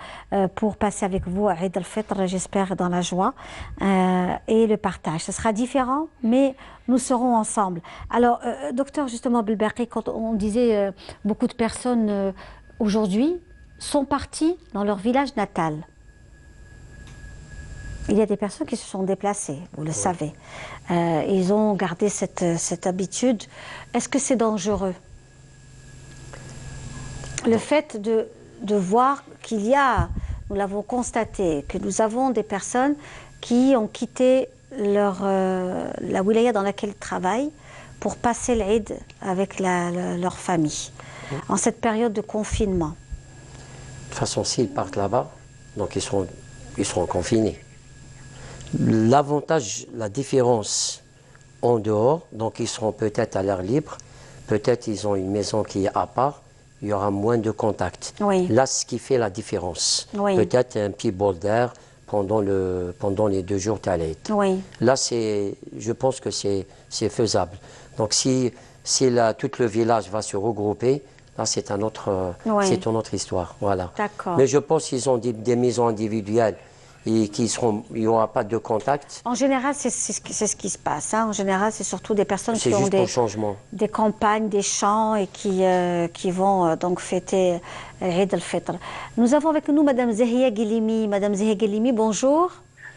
pour passer avec vous à Eid al-Fitr, j'espère, dans la joie et le partage. Ce sera différent, mais nous serons ensemble. Alors, docteur, justement, Belbaki, quand on disait beaucoup de personnes aujourd'hui sont parties dans leur village natal. Il y a des personnes qui se sont déplacées, vous le savez. Ils ont gardé cette habitude. Est-ce que c'est dangereux? Le fait de voir qu'il y a, nous l'avons constaté, que nous avons des personnes qui ont quitté la wilaya dans laquelle ils travaillent pour passer l'Eid avec leur famille, en cette période de confinement. De toute façon, s'ils partent là-bas, donc ils seront confinés. L'avantage, la différence en dehors, donc ils seront peut-être à l'air libre, peut-être ils ont une maison qui est à part, il y aura moins de contact. Oui. Là, ce qui fait la différence, oui. Peut-être un petit bol d'air pendant les 2 jours Talit. Oui. Là, je pense que c'est faisable. Donc si tout le village va se regrouper, là c'est une autre histoire. Voilà. Mais je pense qu'ils ont des maisons individuelles. Et il n'y aura pas de contact. En général, c'est ce qui se passe. En général, c'est surtout des personnes qui ont des campagnes, des champs et qui vont donc fêter Eid al-Fitr. Nous avons avec nous Madame Zahia Guilimi. Madame Zahia Guilimi, bonjour.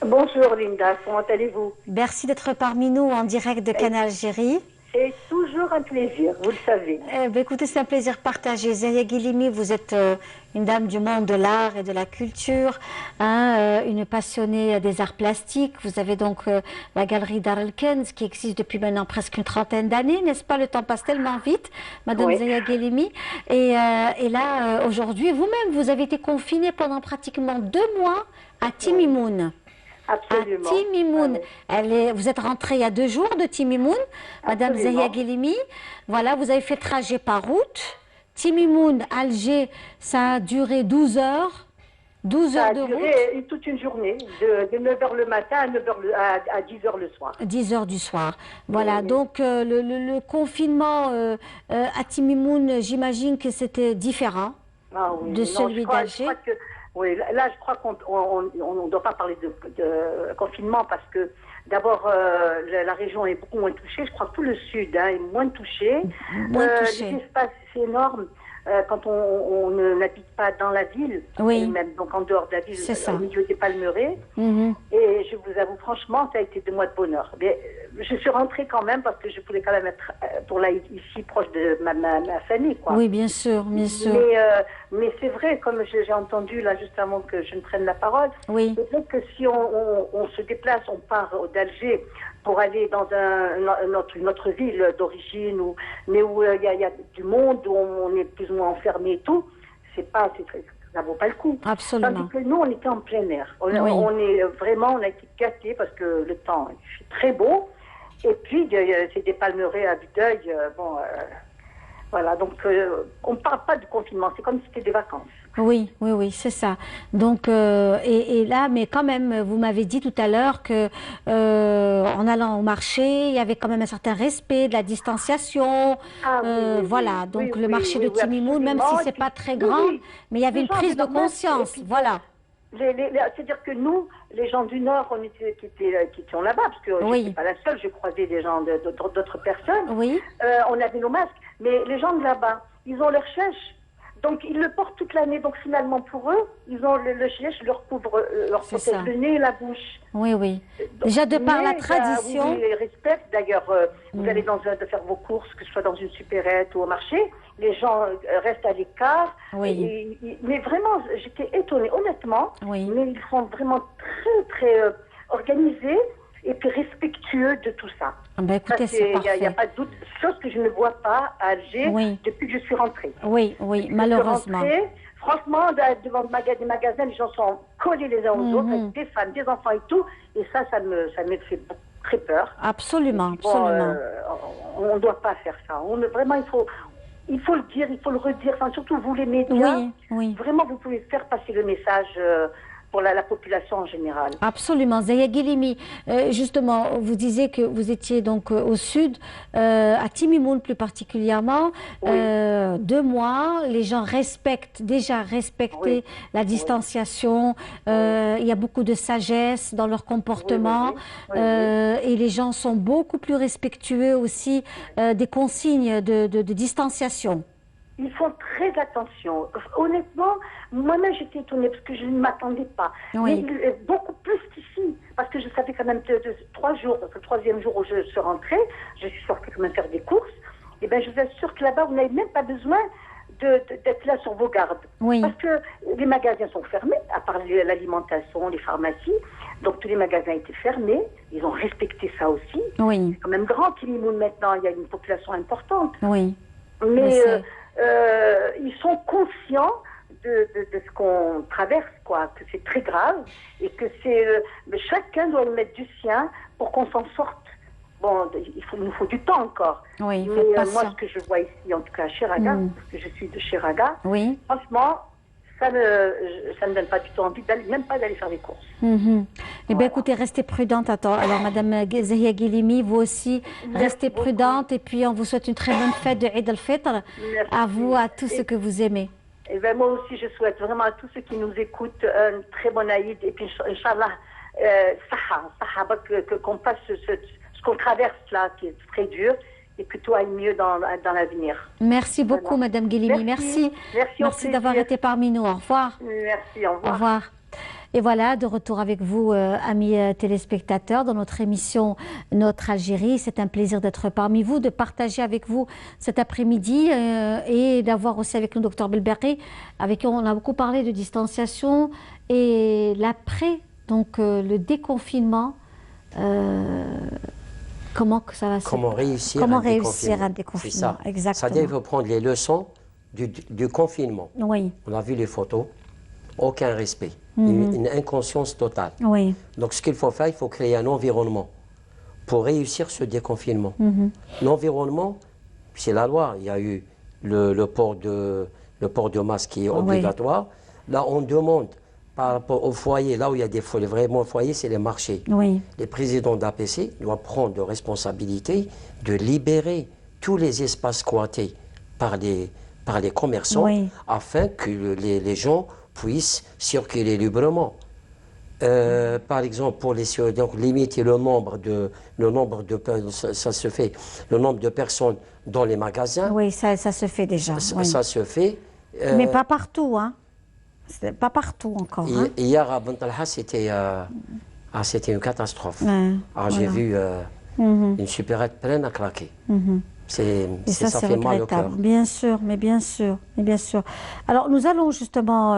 Bonjour Linda, comment allez-vous? Merci d'être parmi nous en direct de Canal Algérie. C'est toujours un plaisir, vous le savez. Écoutez, c'est un plaisir partagé. Zahia Guilimi, vous êtes une dame du monde de l'art et de la culture, une passionnée des arts plastiques. Vous avez donc la galerie Dar el-Kenz qui existe depuis maintenant presque une trentaine d'années, n'est-ce pas? Le temps passe tellement vite, Madame Zahia Guilimi. Et là, aujourd'hui, vous-même, vous avez été confinée pendant pratiquement 2 mois à Timimoun. Absolument. À Timimoun. Vous êtes rentrée il y a 2 jours de Timimoun, Madame Zahia Guilimi. Voilà, vous avez fait trajet par route. Timimoun, Alger, ça a duré 12 heures. 12 heures de route. Ça a duré toute une journée, de 9h le matin à 10h le soir. 10h du soir. Voilà, donc le confinement à Timimoun, j'imagine que c'était différent de celui d'Alger. Oui, là, je crois qu'on ne doit pas parler de confinement parce que, d'abord, la région est beaucoup moins touchée. Je crois que tout le sud est moins touché. Les espaces, c'est énorme. Quand on n'habite pas dans la ville, et même donc en dehors de la ville, au milieu des palmeraies. Et je vous avoue, franchement, ça a été 2 mois de bonheur. Mais je suis rentrée quand même parce que je voulais quand même être pour là ici proche de ma famille, quoi. Oui, bien sûr, bien sûr. Mais c'est vrai, comme j'ai entendu là juste avant que je ne prenne la parole, c'est vrai que si on se déplace, on part d'Alger pour aller dans une autre ville d'origine, mais où il y a du monde, où on est plus ou moins enfermé et tout, ça vaut pas le coup. Absolument. Tandis que nous, on était en plein air. On a été gâtés parce que le temps est très beau. Et puis, c'est des palmeraies à vue d'œil. Voilà, donc on ne parle pas de confinement, c'est comme si c'était des vacances. Oui, oui, oui, c'est ça. Donc, et là, mais quand même, vous m'avez dit tout à l'heure que en allant au marché, il y avait quand même un certain respect de la distanciation. Ah, oui, voilà, oui, donc oui, le marché oui, de oui, Timimoun, même si absolument. c'est Et pas puis, très oui, grand, oui. mais il y avait Les une gens prise de avaient leur masque, conscience. et puis, Voilà. C'est-à-dire que nous, les gens du Nord, qui étions là-bas, parce que je Oui. n'étais pas la seule, j'ai croisé des gens d'autres personnes, Oui. on avait nos masques, mais les gens de là-bas, ils ont leur chèche, donc ils le portent toute l'année, donc finalement pour eux, ils ont le chèche leur couvre, leur C'est protège ça. le nez et la bouche. Oui, oui. Donc, Déjà, de par la mais, tradition. oui, ils respectent. D'ailleurs, vous allez de faire vos courses, que ce soit dans une supérette ou au marché, les gens restent à l'écart. Oui. Mais vraiment, j'étais étonnée, honnêtement. Oui. Mais ils sont vraiment très, très organisés et puis respectueux de tout ça. Ah ben, écoutez, c'est Il n'y parfait. a pas de doute. Chose que je ne vois pas à Alger Oui. depuis que je suis rentrée. Oui, oui, malheureusement. Franchement, devant des magasins, les gens sont collés les uns aux autres, avec des femmes, des enfants et tout. Et ça me fait très peur. Absolument, Bon, absolument. on ne doit pas faire ça. Vraiment, il faut le dire, il faut le redire. Enfin, surtout vous, les médias. Oui, oui. Vraiment, vous pouvez faire passer le message pour la population en général. Absolument. Zaya Guilimi, justement, vous disiez que vous étiez donc au sud, à Timimoun plus particulièrement. Oui. 2 mois, les gens respectent, déjà respecter la distanciation. Il y a beaucoup de sagesse dans leur comportement. Oui. Et les gens sont beaucoup plus respectueux aussi des consignes de distanciation. Ils font très attention. Honnêtement, moi-même j'étais étonnée parce que je ne m'attendais pas. Oui. Mais beaucoup plus qu'ici, parce que je savais quand même de 3 jours, parce que le 3e jour où je suis rentrée, je suis sortie quand même faire des courses. Et bien je vous assure que là-bas, vous n'avez même pas besoin d'être là sur vos gardes. Oui. Parce que les magasins sont fermés, à part l'alimentation, les pharmacies. Donc tous les magasins étaient fermés. Ils ont respecté ça aussi. Oui. C'est quand même grand, Timimoun maintenant, il y a une population importante. Oui. Mais ils sont conscients de ce qu'on traverse, quoi, que c'est très grave et que chacun doit y mettre du sien pour qu'on s'en sorte. Bon, il nous faut du temps encore. Oui, mais moi, ce que je vois ici, en tout cas à Chiraga, parce que je suis de Chiraga, oui. Franchement, ça me donne pas du tout envie, même pas d'aller faire des courses. Eh bien, écoutez, restez prudente. Alors, Madame Zahia Guilimi, vous aussi, restez prudente. Et puis, on vous souhaite une très bonne fête de Eid al-Fitr. À vous, à tous ceux que vous aimez. Et ben, moi aussi, je souhaite vraiment à tous ceux qui nous écoutent un très bon Aïd. Et puis, Inch'Allah, qu'on passe ce qu'on traverse là, qui est très dur, et que tout aille mieux dans l'avenir. Merci beaucoup, Madame Guilimi. Merci d'avoir été parmi nous. Au revoir. Merci, au revoir. Au revoir. Et voilà, de retour avec vous, amis téléspectateurs, dans notre émission Notre Algérie. C'est un plaisir d'être parmi vous, de partager avec vous cet après-midi et d'avoir aussi avec nous Dr Belberri, avec qui on a beaucoup parlé de distanciation et l'après, donc le déconfinement. Comment que ça va se passer? Comment réussir un déconfinement? C'est ça. Exactement. C'est-à-dire qu'il faut prendre les leçons du confinement. Oui. On a vu les photos, aucun respect, une inconscience totale. Oui. Donc ce qu'il faut faire, il faut créer un environnement pour réussir ce déconfinement. L'environnement, c'est la loi. Il y a eu le port de masque qui est obligatoire. Là, on demande par rapport au foyer, là où il y a des foyers, vraiment foyers, c'est les marchés. Oui. Les présidents d'APC doivent prendre de responsabilité de libérer tous les espaces squattés par les commerçants afin que les gens puissent circuler librement. Par exemple, pour donc limiter le nombre de ça se fait, le nombre de personnes dans les magasins. Oui, ça se fait déjà. Ça se fait. Mais pas partout, hein. C'est pas partout encore. Hier à Bant Talha, c'était une catastrophe. J'ai vu une supérette pleine à craquer. Ça fait mal au cœur. Bien sûr, mais bien sûr, Alors, nous allons justement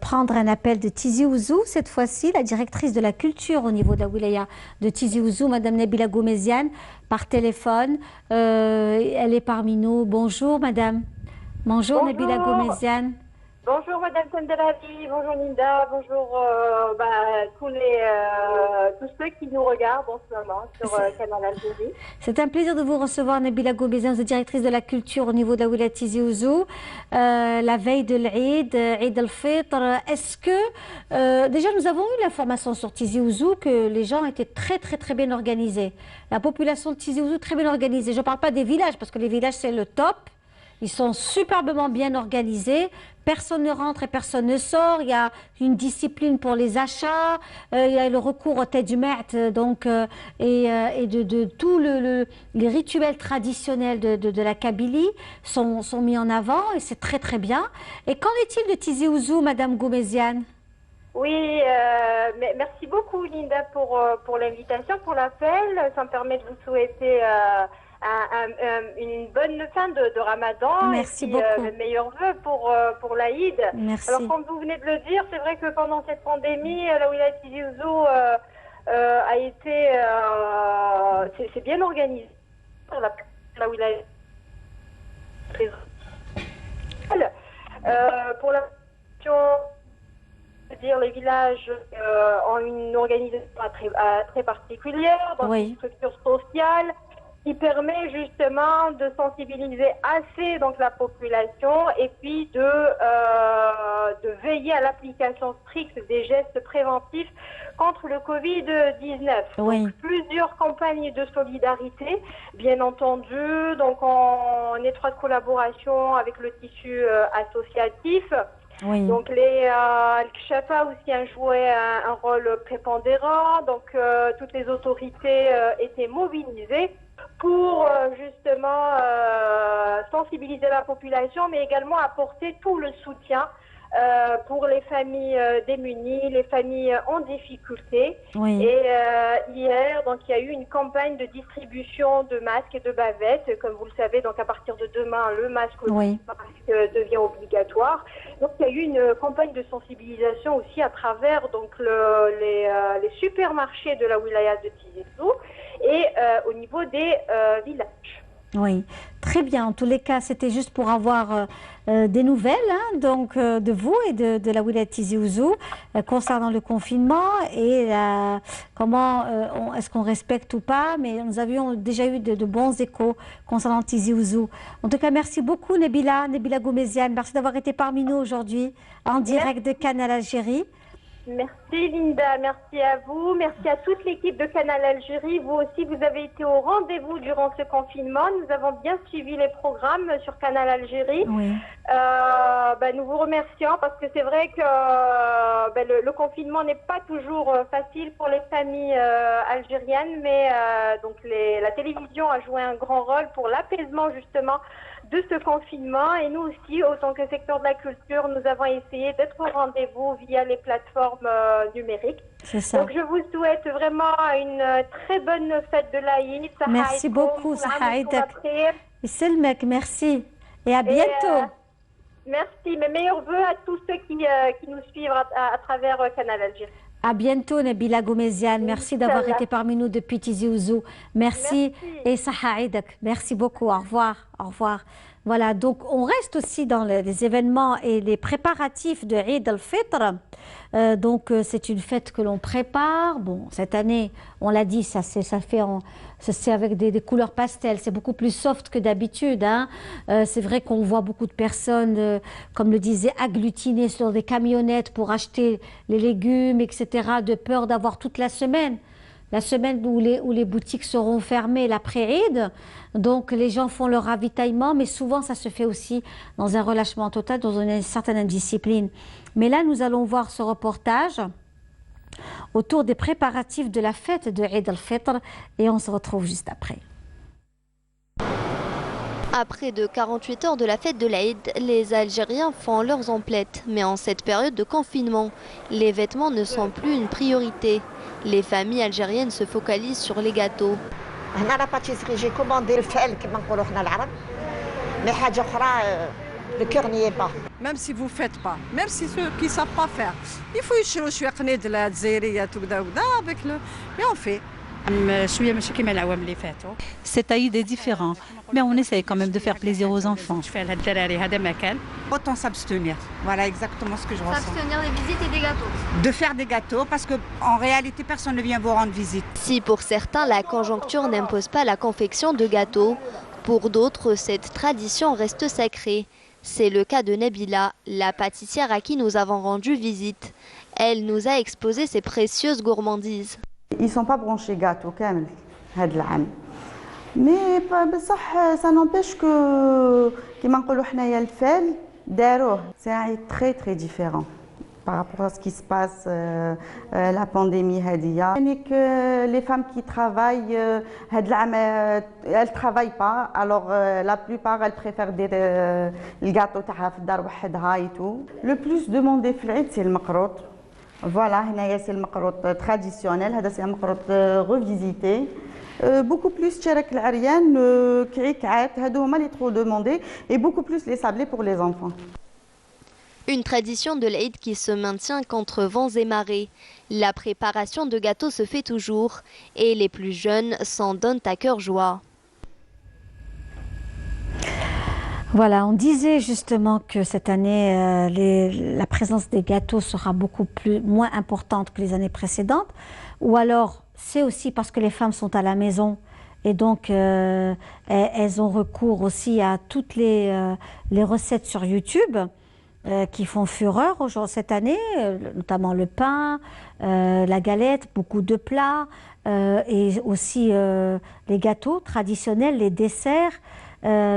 prendre un appel de Tizi Ouzou, cette fois-ci, la directrice de la culture au niveau de la wilaya de Tizi Ouzou, Madame Nabila Goumeziane, par téléphone. Elle est parmi nous. Bonjour, Madame. Bonjour. Nabila Goumeziane. Bonjour Madame Tendelavi, bonjour Linda, bonjour tous ceux qui nous regardent en ce moment sur Canal Algérie. C'est un plaisir de vous recevoir, Nabila Gouméziane, vous êtes directrice de la culture au niveau de la wilaya Tizi Ouzou. La veille de l'Eid, Eid al-Fitr, est-ce que... déjà, nous avons eu l'information sur Tizi Ouzou que les gens étaient très bien organisés. La population de Tizi Ouzou très bien organisée. Je ne parle pas des villages, parce que les villages, c'est le top. Ils sont superbement bien organisés. Personne ne rentre et personne ne sort. Il y a une discipline pour les achats. Il y a le recours au Tedjumat, donc et de tous les rituels traditionnels de la Kabylie sont mis en avant et c'est très bien. Et qu'en est-il de Tizi Ouzou, Madame Gouméziane? Oui, merci beaucoup Linda pour l'invitation, pour l'appel. Ça me permet de vous souhaiter une bonne fin de Ramadan. Merci et puis, beaucoup. Le meilleur vœu pour l'Aïd. Merci. Alors, comme vous venez de le dire, c'est vrai que pendant cette pandémie, la wilaya Tizi Ouzou a été... c'est bien organisé. La wilaya... pour la dire les villages ont une organisation très particulière dans une structure sociale qui permet justement de sensibiliser assez donc la population et puis de veiller à l'application stricte des gestes préventifs contre le Covid-19. Oui. Donc, plusieurs campagnes de solidarité, bien entendu, donc en étroite collaboration avec le tissu associatif. Oui. Donc les Kchafa aussi ont joué un rôle prépondérant. Donc toutes les autorités étaient mobilisées pour justement sensibiliser la population, mais également apporter tout le soutien pour les familles démunies, les familles en difficulté. Oui. Et hier, donc il y a eu une campagne de distribution de masques et de bavettes. Comme vous le savez, donc à partir de demain, le masque devient obligatoire. Donc il y a eu une campagne de sensibilisation aussi à travers donc les supermarchés de la wilaya de Tizi Ouzou et au niveau des villages. Oui, très bien. En tous les cas, c'était juste pour avoir des nouvelles donc, de vous et de la wilaya Tizi Ouzou concernant le confinement et comment est-ce qu'on respecte ou pas. Mais nous avions déjà eu de bons échos concernant Tizi Ouzou. En tout cas, merci beaucoup Nabila Gouméziane. Merci d'avoir été parmi nous aujourd'hui en direct de Canal Algérie. Merci Linda, merci à vous, merci à toute l'équipe de Canal Algérie. Vous aussi, vous avez été au rendez-vous durant ce confinement. Nous avons bien suivi les programmes sur Canal Algérie. Oui. Nous vous remercions parce que c'est vrai que le confinement n'est pas toujours facile pour les familles algériennes, mais donc la télévision a joué un grand rôle pour l'apaisement justement de ce confinement et nous aussi, autant que secteur de la culture, nous avons essayé d'être au rendez-vous via les plateformes numériques. C'est ça. Donc je vous souhaite vraiment une très bonne fête de l'Aïd. Merci beaucoup, Sahaïdak. Selmek, merci. Et à bientôt. Merci. Mes meilleurs voeux à tous ceux qui nous suivent à travers Canal Algérie. À bientôt, Nabila Gouméziane. Merci d'avoir été parmi nous depuis Tizi Ouzou. Merci. Et Sahaïdak. Merci beaucoup. Au revoir. Au revoir. Voilà, donc on reste aussi dans les événements et les préparatifs de Eid al-Fitr. Donc c'est une fête que l'on prépare. Bon, cette année, on l'a dit, c'est avec des couleurs pastel. C'est beaucoup plus soft que d'habitude. C'est vrai qu'on voit beaucoup de personnes, comme le disait, agglutinées sur des camionnettes pour acheter les légumes, etc., de peur d'avoir toute la semaine. La semaine où les boutiques seront fermées, l'après-Eid. Donc les gens font leur ravitaillement, mais souvent ça se fait aussi dans un relâchement total, dans une certaine indiscipline. Mais là, nous allons voir ce reportage autour des préparatifs de la fête de Eid al-Fitr et on se retrouve juste après. Après de 48 heures de la fête de l'Aïd, les Algériens font leurs emplettes. Mais en cette période de confinement, les vêtements ne sont plus une priorité. Les familles algériennes se focalisent sur les gâteaux. J'ai commandé le fel, mais le cœur n'y est pas. Même si vous ne faites pas, même si ceux qui ne savent pas faire, il faut y de la avec le... Mais on fait. Cet Aïd est différent, mais on essaye quand même de faire plaisir aux enfants. Autant s'abstenir. Voilà exactement ce que je ressens. S'abstenir des visites et des gâteaux. De faire des gâteaux parce qu'en réalité, personne ne vient vous rendre visite. Si pour certains, la conjoncture n'impose pas la confection de gâteaux, pour d'autres, cette tradition reste sacrée. C'est le cas de Nabila, la pâtissière à qui nous avons rendu visite. Elle nous a exposé ses précieuses gourmandises. Ils ne sont pas branchés gâteaux, mais ça n'empêche que, c'est un Aïd très très différent par rapport à ce qui se passe, la pandémie. Les femmes qui travaillent, elles ne travaillent pas, alors la plupart elles préfèrent le gâteau et tout. Le plus demandé c'est le makrout. Voilà, c'est le makrout traditionnel, c'est un makrout revisité. Beaucoup plus tcharek l'ariane, krikat, les trop demandés, et beaucoup plus les sablés pour les enfants. Une tradition de l'Aïd qui se maintient contre vents et marées. La préparation de gâteaux se fait toujours et les plus jeunes s'en donnent à cœur joie. Voilà, on disait justement que cette année, la présence des gâteaux sera moins importante que les années précédentes. Ou alors, c'est aussi parce que les femmes sont à la maison et donc elles ont recours aussi à toutes les recettes sur YouTube qui font fureur cette année, notamment le pain, la galette, beaucoup de plats et aussi les gâteaux traditionnels, les desserts.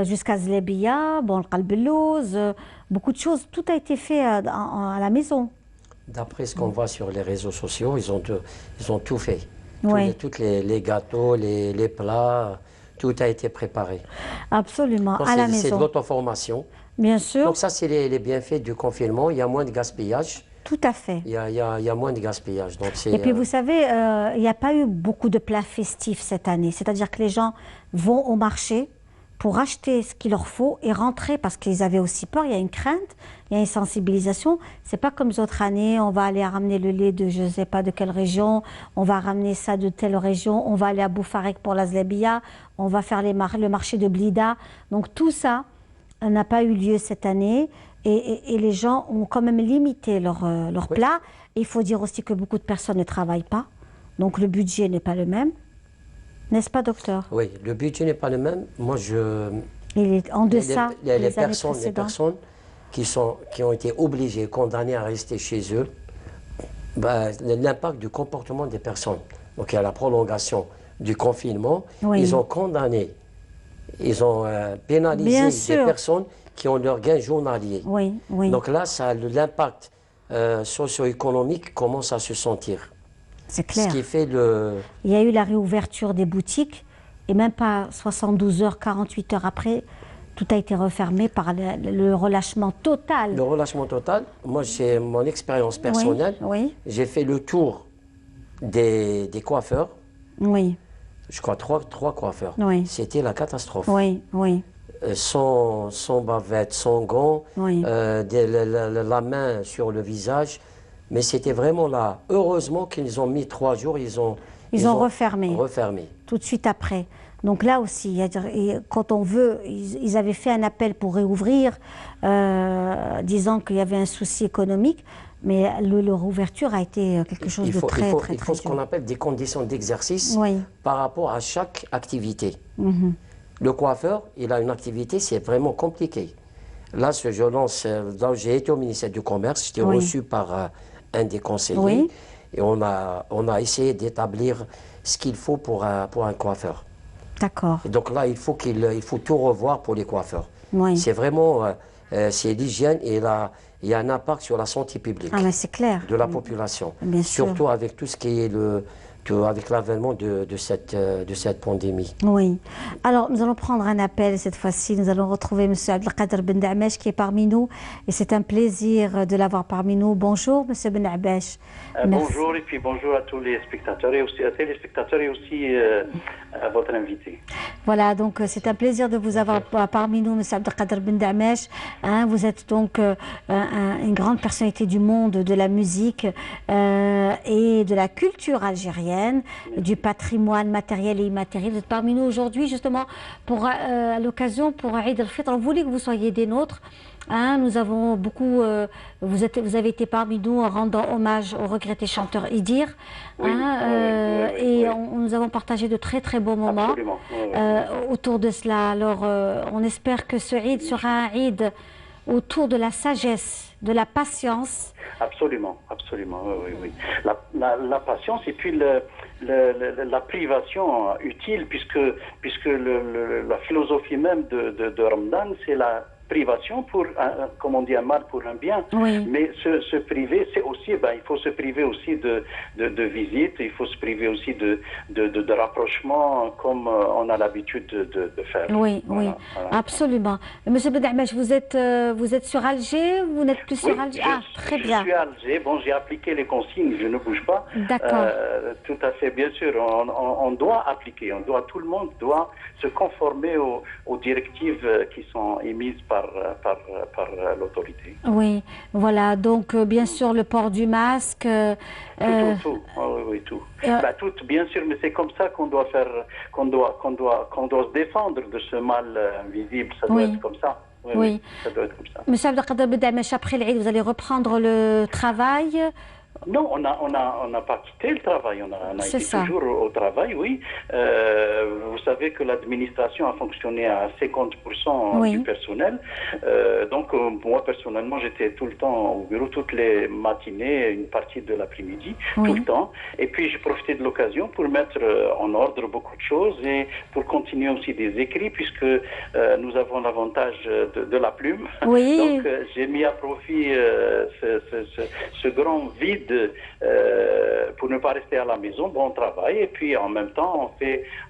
Jusqu'à Zlebiya, le qalbelouz, beaucoup de choses, tout a été fait à la maison. D'après ce qu'on voit sur les réseaux sociaux, ils ont tout fait. Oui. Tous les gâteaux, les plats, tout a été préparé. Absolument, donc, à la maison. C'est de l'auto-formation. Bien sûr. Donc ça, c'est les bienfaits du confinement. Il y a moins de gaspillage. Tout à fait. Il y a moins de gaspillage. Donc et puis vous savez, il n'y a pas eu beaucoup de plats festifs cette année. C'est-à-dire que les gens vont au marché pour acheter ce qu'il leur faut et rentrer parce qu'ils avaient aussi peur. Il y a une crainte, il y a une sensibilisation. C'est pas comme les autres années, on va aller ramener le lait de je ne sais pas de quelle région, on va ramener ça de telle région, on va aller à Boufarek pour la Zlebiya, on va faire le marché de Blida. Donc tout ça n'a pas eu lieu cette année et les gens ont quand même limité leur oui. plats. Et il faut dire aussi que beaucoup de personnes ne travaillent pas, donc le budget n'est pas le même. N'est-ce pas, docteur? Oui, le budget n'est pas le même. Moi, il est en deçà les personnes qui ont été obligées, condamnées à rester chez eux, l'impact du comportement des personnes. Donc, il y a la prolongation du confinement. Oui. Ils ont condamné, ils ont pénalisé des personnes qui ont leur gain journalier. Oui, oui. Donc là, l'impact socio-économique commence à se sentir. C'est clair. Ce qui fait Il y a eu la réouverture des boutiques et même pas 72 heures, 48 heures après, tout a été refermé par le relâchement total. Le relâchement total, moi j'ai mon expérience personnelle. Oui, oui. J'ai fait le tour des coiffeurs. Oui. Je crois trois coiffeurs. Oui. C'était la catastrophe. Oui, oui. Sans bavette, sans gants, oui. La main sur le visage. Mais c'était vraiment là. Heureusement qu'ils ont mis 3 jours, ils ont refermé. Tout de suite après. Donc là aussi, quand on veut, ils avaient fait un appel pour réouvrir, disant qu'il y avait un souci économique, mais leur ouverture a été quelque chose de très dur. Il faut ce qu'on appelle des conditions d'exercice par rapport à chaque activité. Mm-hmm. Le coiffeur, il a une activité, c'est vraiment compliqué. Là, je lance, j'ai été au ministère du Commerce, j'étais reçu par un des conseillers, et on a essayé d'établir ce qu'il faut pour un coiffeur. D'accord. Donc là, il faut tout revoir pour les coiffeurs. Oui. C'est vraiment, c'est l'hygiène et il y a un impact sur la santé publique c'est clair. de la population. Bien surtout sûr. Avec tout ce qui est avec l'avènement de cette pandémie. Oui. Alors, nous allons prendre un appel cette fois-ci. Nous allons retrouver M. Abdelkader Ben Damesh qui est parmi nous. Et c'est un plaisir de l'avoir parmi nous. Bonjour, M. Ben Damesh. Bonjour, et puis bonjour à tous les spectateurs et aussi à téléspectateurs et aussi à votre invité. Voilà, donc c'est un plaisir de vous avoir parmi nous, M. Abdelkader Ben Damesh. Vous êtes donc une grande personnalité du monde de la musique et de la culture algérienne. algérienne, du patrimoine matériel et immatériel. Vous êtes parmi nous aujourd'hui justement pour à l'occasion pour Eid al-Fitr. On voulait que vous soyez des nôtres. Hein, nous avons beaucoup, vous avez été parmi nous en rendant hommage au regretté chanteur Idir, nous avons partagé de très très beaux moments autour de cela. Alors on espère que ce Eid sera un Eid autour de la sagesse, de la patience. Absolument, absolument, oui. La patience et puis la privation utile, puisque la philosophie même de Ramadan, c'est la privation pour, comme on dit, un mal pour un bien. Oui. Mais se priver, c'est aussi, il faut se priver aussi de visites, il faut se priver aussi de rapprochements comme on a l'habitude de faire. Oui, voilà. Absolument. Monsieur Bedamech, vous êtes sur Alger, vous n'êtes plus sur Alger? Très bien. Je suis à Alger, bon, j'ai appliqué les consignes, je ne bouge pas. D'accord. Tout à fait, bien sûr, on doit appliquer, tout le monde doit se conformer aux directives qui sont émises par l'autorité. Oui, voilà, donc bien sûr le port du masque. Tout. Tout, bien sûr, mais c'est comme ça qu'on doit faire, qu'on doit se défendre de ce mal invisible, ça doit être comme ça. Oui. Ça doit être comme ça. Monsieur Abdelkader Bedamech, après l'Eid, vous allez reprendre le travail? Non, on n'a pas quitté le travail, on a été toujours au travail, oui. Vous savez que l'administration a fonctionné à 50% du personnel. Donc, moi, personnellement, j'étais tout le temps au bureau, toutes les matinées, une partie de l'après-midi, tout le temps. Et puis, j'ai profité de l'occasion pour mettre en ordre beaucoup de choses et pour continuer aussi des écrits, puisque nous avons l'avantage de la plume. Oui. Donc, j'ai mis à profit ce grand vide pour ne pas rester à la maison. Bon, on travaille et puis en même temps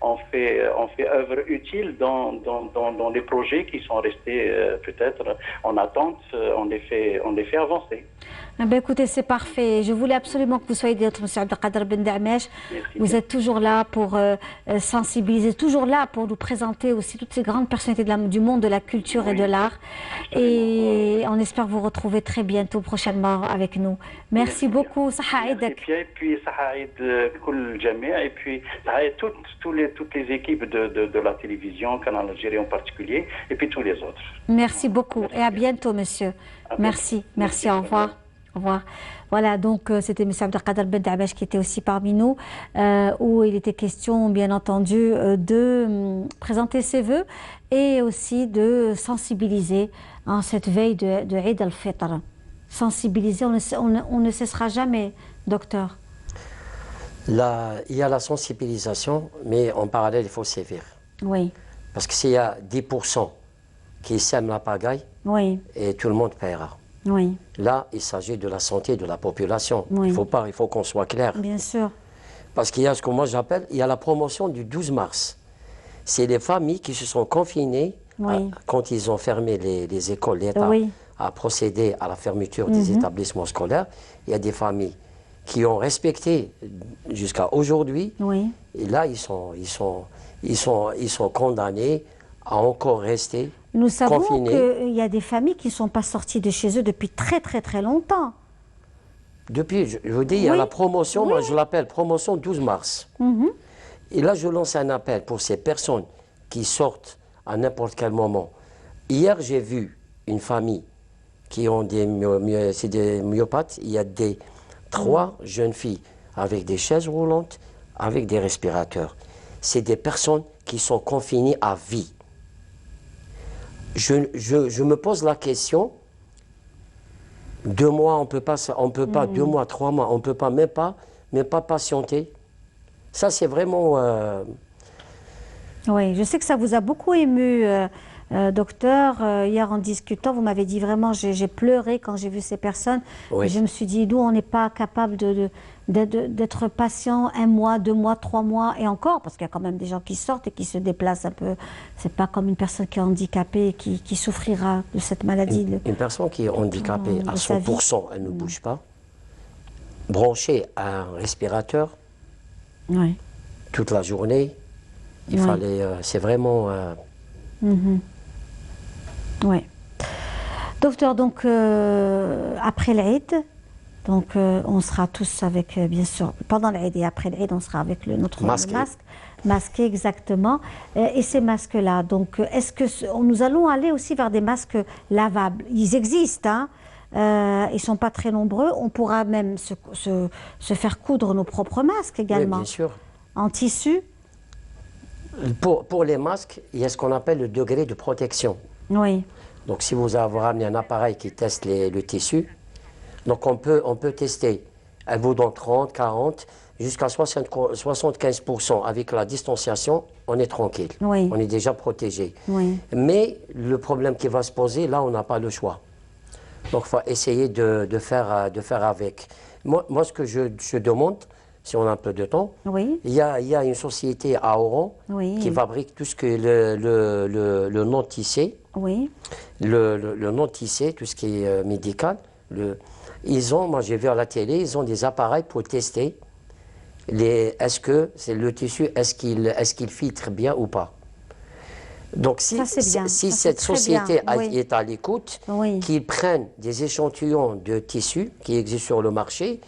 on fait œuvre utile dans les projets qui sont restés peut-être en attente. On les fait avancer. Écoutez, c'est parfait. Je voulais absolument que vous soyez d'autres, M. Abdelkader Bedamech. Vous êtes toujours là pour sensibiliser, toujours là pour nous présenter aussi toutes ces grandes personnalités du monde de la culture et de l'art. Et on espère vous retrouver très bientôt, prochainement avec nous. Merci beaucoup. Et puis Sahaïd Kul Jamia, et puis toutes les équipes de la télévision, Canal Algérie en particulier, et puis tous les autres. Merci beaucoup et à bientôt, monsieur. Merci, au revoir. Au revoir. Voilà, donc c'était M. Abdelkader Bedamech qui était aussi parmi nous, où il était question, bien entendu, de présenter ses vœux et aussi de sensibiliser en cette veille de Eid al-Fitr. Sensibiliser, on ne cessera jamais, docteur. Là, il y a la sensibilisation, mais en parallèle, il faut sévir. Oui. Parce que s'il y a 10% qui sèment la pagaille, et tout le monde paiera. Oui. Là, il s'agit de la santé de la population. Oui. Il faut qu'on soit clair. Bien sûr. Parce qu'il y a ce que moi j'appelle, il y a la promotion du 12 mars. C'est les familles qui se sont confinées quand ils ont fermé les écoles. L'État a procédé à la fermeture des établissements scolaires. Il y a des familles qui ont respecté jusqu'à aujourd'hui. Et là, ils sont condamnés à encore rester Nous savons confinés. qu'il y a des familles qui ne sont pas sorties de chez eux depuis très très très longtemps. Depuis, je vous dis, il y a la promotion, moi je l'appelle promotion 12 mars. Et là, je lance un appel pour ces personnes qui sortent à n'importe quel moment. Hier, j'ai vu une famille qui ont des myopathes. Il y a 3 jeunes filles avec des chaises roulantes, avec des respirateurs. C'est des personnes qui sont confinées à vie. Je me pose la question, 2 mois, on peut pas 2 mois, 3 mois, on ne peut pas même pas patienter. Ça, c'est vraiment... Oui, je sais que ça vous a beaucoup ému, docteur. Hier, en discutant, vous m'avez dit vraiment, j'ai pleuré quand j'ai vu ces personnes. Je me suis dit, nous, on n'est pas capable d'être patient 1 mois, 2 mois, 3 mois, et encore, parce qu'il y a quand même des gens qui sortent et qui se déplacent un peu. C'est pas comme une personne qui est handicapée et qui souffrira de cette maladie. Une personne qui est handicapée à 100%, elle ne bouge pas, branchée à un respirateur toute la journée, il fallait... c'est vraiment... Oui. Docteur, donc, après l'Aïd, Donc on sera tous avec, bien sûr, pendant l'Aïd et après l'Aïd, on sera avec notre masque. Masqué, exactement. Et ces masques-là, donc est-ce que nous allons aller aussi vers des masques lavables? Ils existent, hein. Ils ne sont pas très nombreux. On pourra même se faire coudre nos propres masques également. Oui, bien sûr. En tissu? Pour les masques, il y a ce qu'on appelle le degré de protection. Oui. Donc si vous avez ramené un appareil qui teste le tissu, donc on peut tester. Elle vaut dans 30, 40, jusqu'à 75%. Avec la distanciation, on est tranquille. Oui. On est déjà protégé. Oui. Mais le problème qui va se poser, là, on n'a pas le choix. Donc il faut essayer de faire avec. Moi, ce que je demande, si on a un peu de temps, oui. il y a une société à Oran qui fabrique tout ce que le non-tissé, le non-tissé, tout ce qui est médical. Moi j'ai vu à la télé, ils ont des appareils pour tester est-ce que le tissu, est-ce qu'il filtre bien ou pas. Donc si cette société est à l'écoute, qu'ils prennent des échantillons de tissu qui existent sur le marché,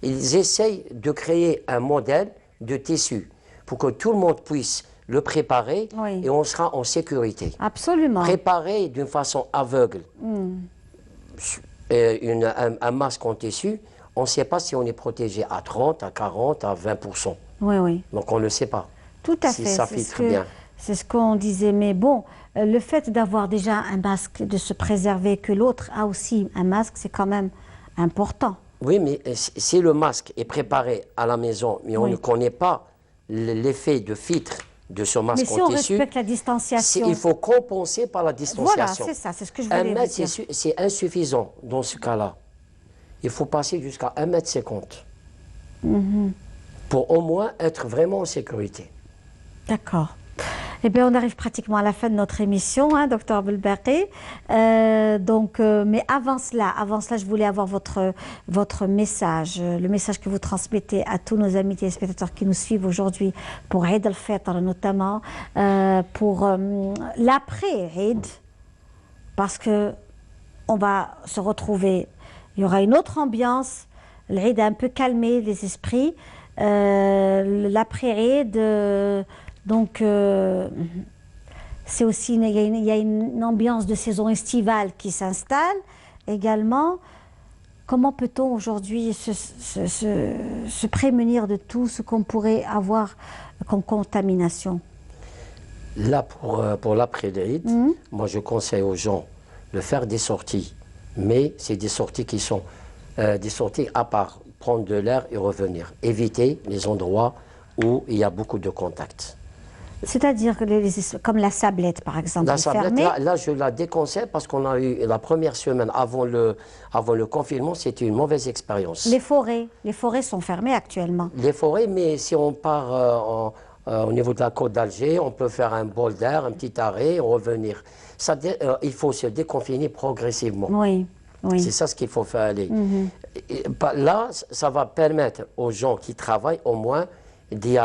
ils essayent de créer un modèle de tissu pour que tout le monde puisse le préparer et on sera en sécurité. Absolument. Préparer d'une façon aveugle un masque en tissu, on ne sait pas si on est protégé à 30, à 40, à 20%. Oui. Donc on ne le sait pas. Tout à fait. Ça filtre bien. C'est ce qu'on disait, mais bon, le fait d'avoir déjà un masque, de se préserver, que l'autre a aussi un masque, c'est quand même important. Oui, mais si le masque est préparé à la maison, mais on ne connaît pas l'effet de filtre de ce masque en tissu... Mais si on respecte la distanciation... Il faut compenser par la distanciation. Voilà, c'est ça, c'est ce que je voulais vous dire. 1 mètre, c'est insuffisant dans ce cas-là. Il faut passer jusqu'à 1,50 m pour au moins être vraiment en sécurité. D'accord. Eh bien, on arrive pratiquement à la fin de notre émission, hein, Dr Belbaqi. Mais avant cela, je voulais avoir votre message, le message que vous transmettez à tous nos amis téléspectateurs qui nous suivent aujourd'hui pour Eid al-Fitr notamment, pour l'après-Eid, parce que on va se retrouver, il y aura une autre ambiance, l'Eid a un peu calmé les esprits, l'après-Eid... Donc, c'est aussi, il y a une ambiance de saison estivale qui s'installe également. Comment peut-on aujourd'hui se prémunir de tout ce qu'on pourrait avoir comme contamination? Là, pour l'après-Eid, moi je conseille aux gens de faire des sorties, mais c'est des sorties qui sont des sorties à part, prendre de l'air et revenir. Éviter les endroits où il y a beaucoup de contacts. C'est-à-dire comme la sablette, par exemple, la sablette, là, je la déconseille parce qu'on a eu la première semaine avant le confinement, c'était une mauvaise expérience. Les forêts sont fermées actuellement. Les forêts, mais si on part au niveau de la côte d'Alger, on peut faire un bol d'air, un petit arrêt, revenir. Il faut se déconfiner progressivement. Oui. C'est ça ce qu'il faut faire aller. Là, ça va permettre aux gens qui travaillent au moins d'y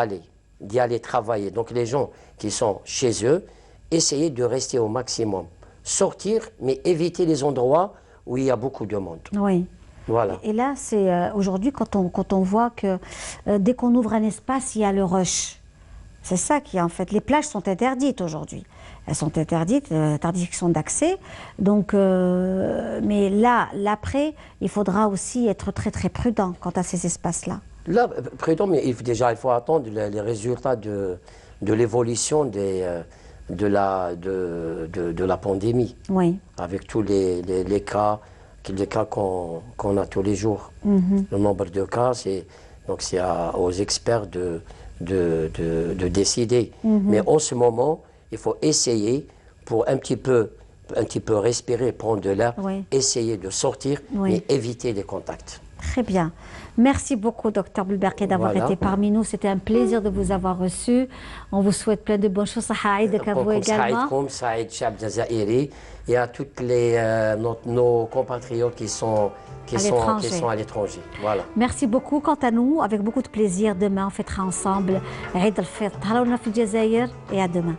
aller travailler. Donc les gens qui sont chez eux, essayez de rester au maximum. Sortir, mais éviter les endroits où il y a beaucoup de monde. Oui. Voilà. Et là, c'est aujourd'hui, quand on voit que dès qu'on ouvre un espace, il y a le rush. C'est ça qui, en fait, les plages sont interdites aujourd'hui. Elles sont interdites, interdiction d'accès. Donc, mais là, l'après, il faudra aussi être très très prudent quant à ces espaces-là. Là, prudent, mais il faut attendre les résultats de l'évolution de la pandémie. Oui. Avec tous les cas qu'on a tous les jours. Le nombre de cas, c'est aux experts de décider. Mais en ce moment, il faut essayer pour un petit peu respirer, prendre de l'air, essayer de sortir, mais éviter les contacts. Très bien. Merci beaucoup, Dr Belbaqi, d'avoir été parmi nous. C'était un plaisir de vous avoir reçu. On vous souhaite plein de bonnes choses. Saïd à vous également. Saïd Chab Jazairi et à toutes nos compatriotes qui sont à l'étranger. Voilà. Merci beaucoup. Quant à nous, avec beaucoup de plaisir, demain, on fêtera ensemble Eid al-Fitr. Et à demain.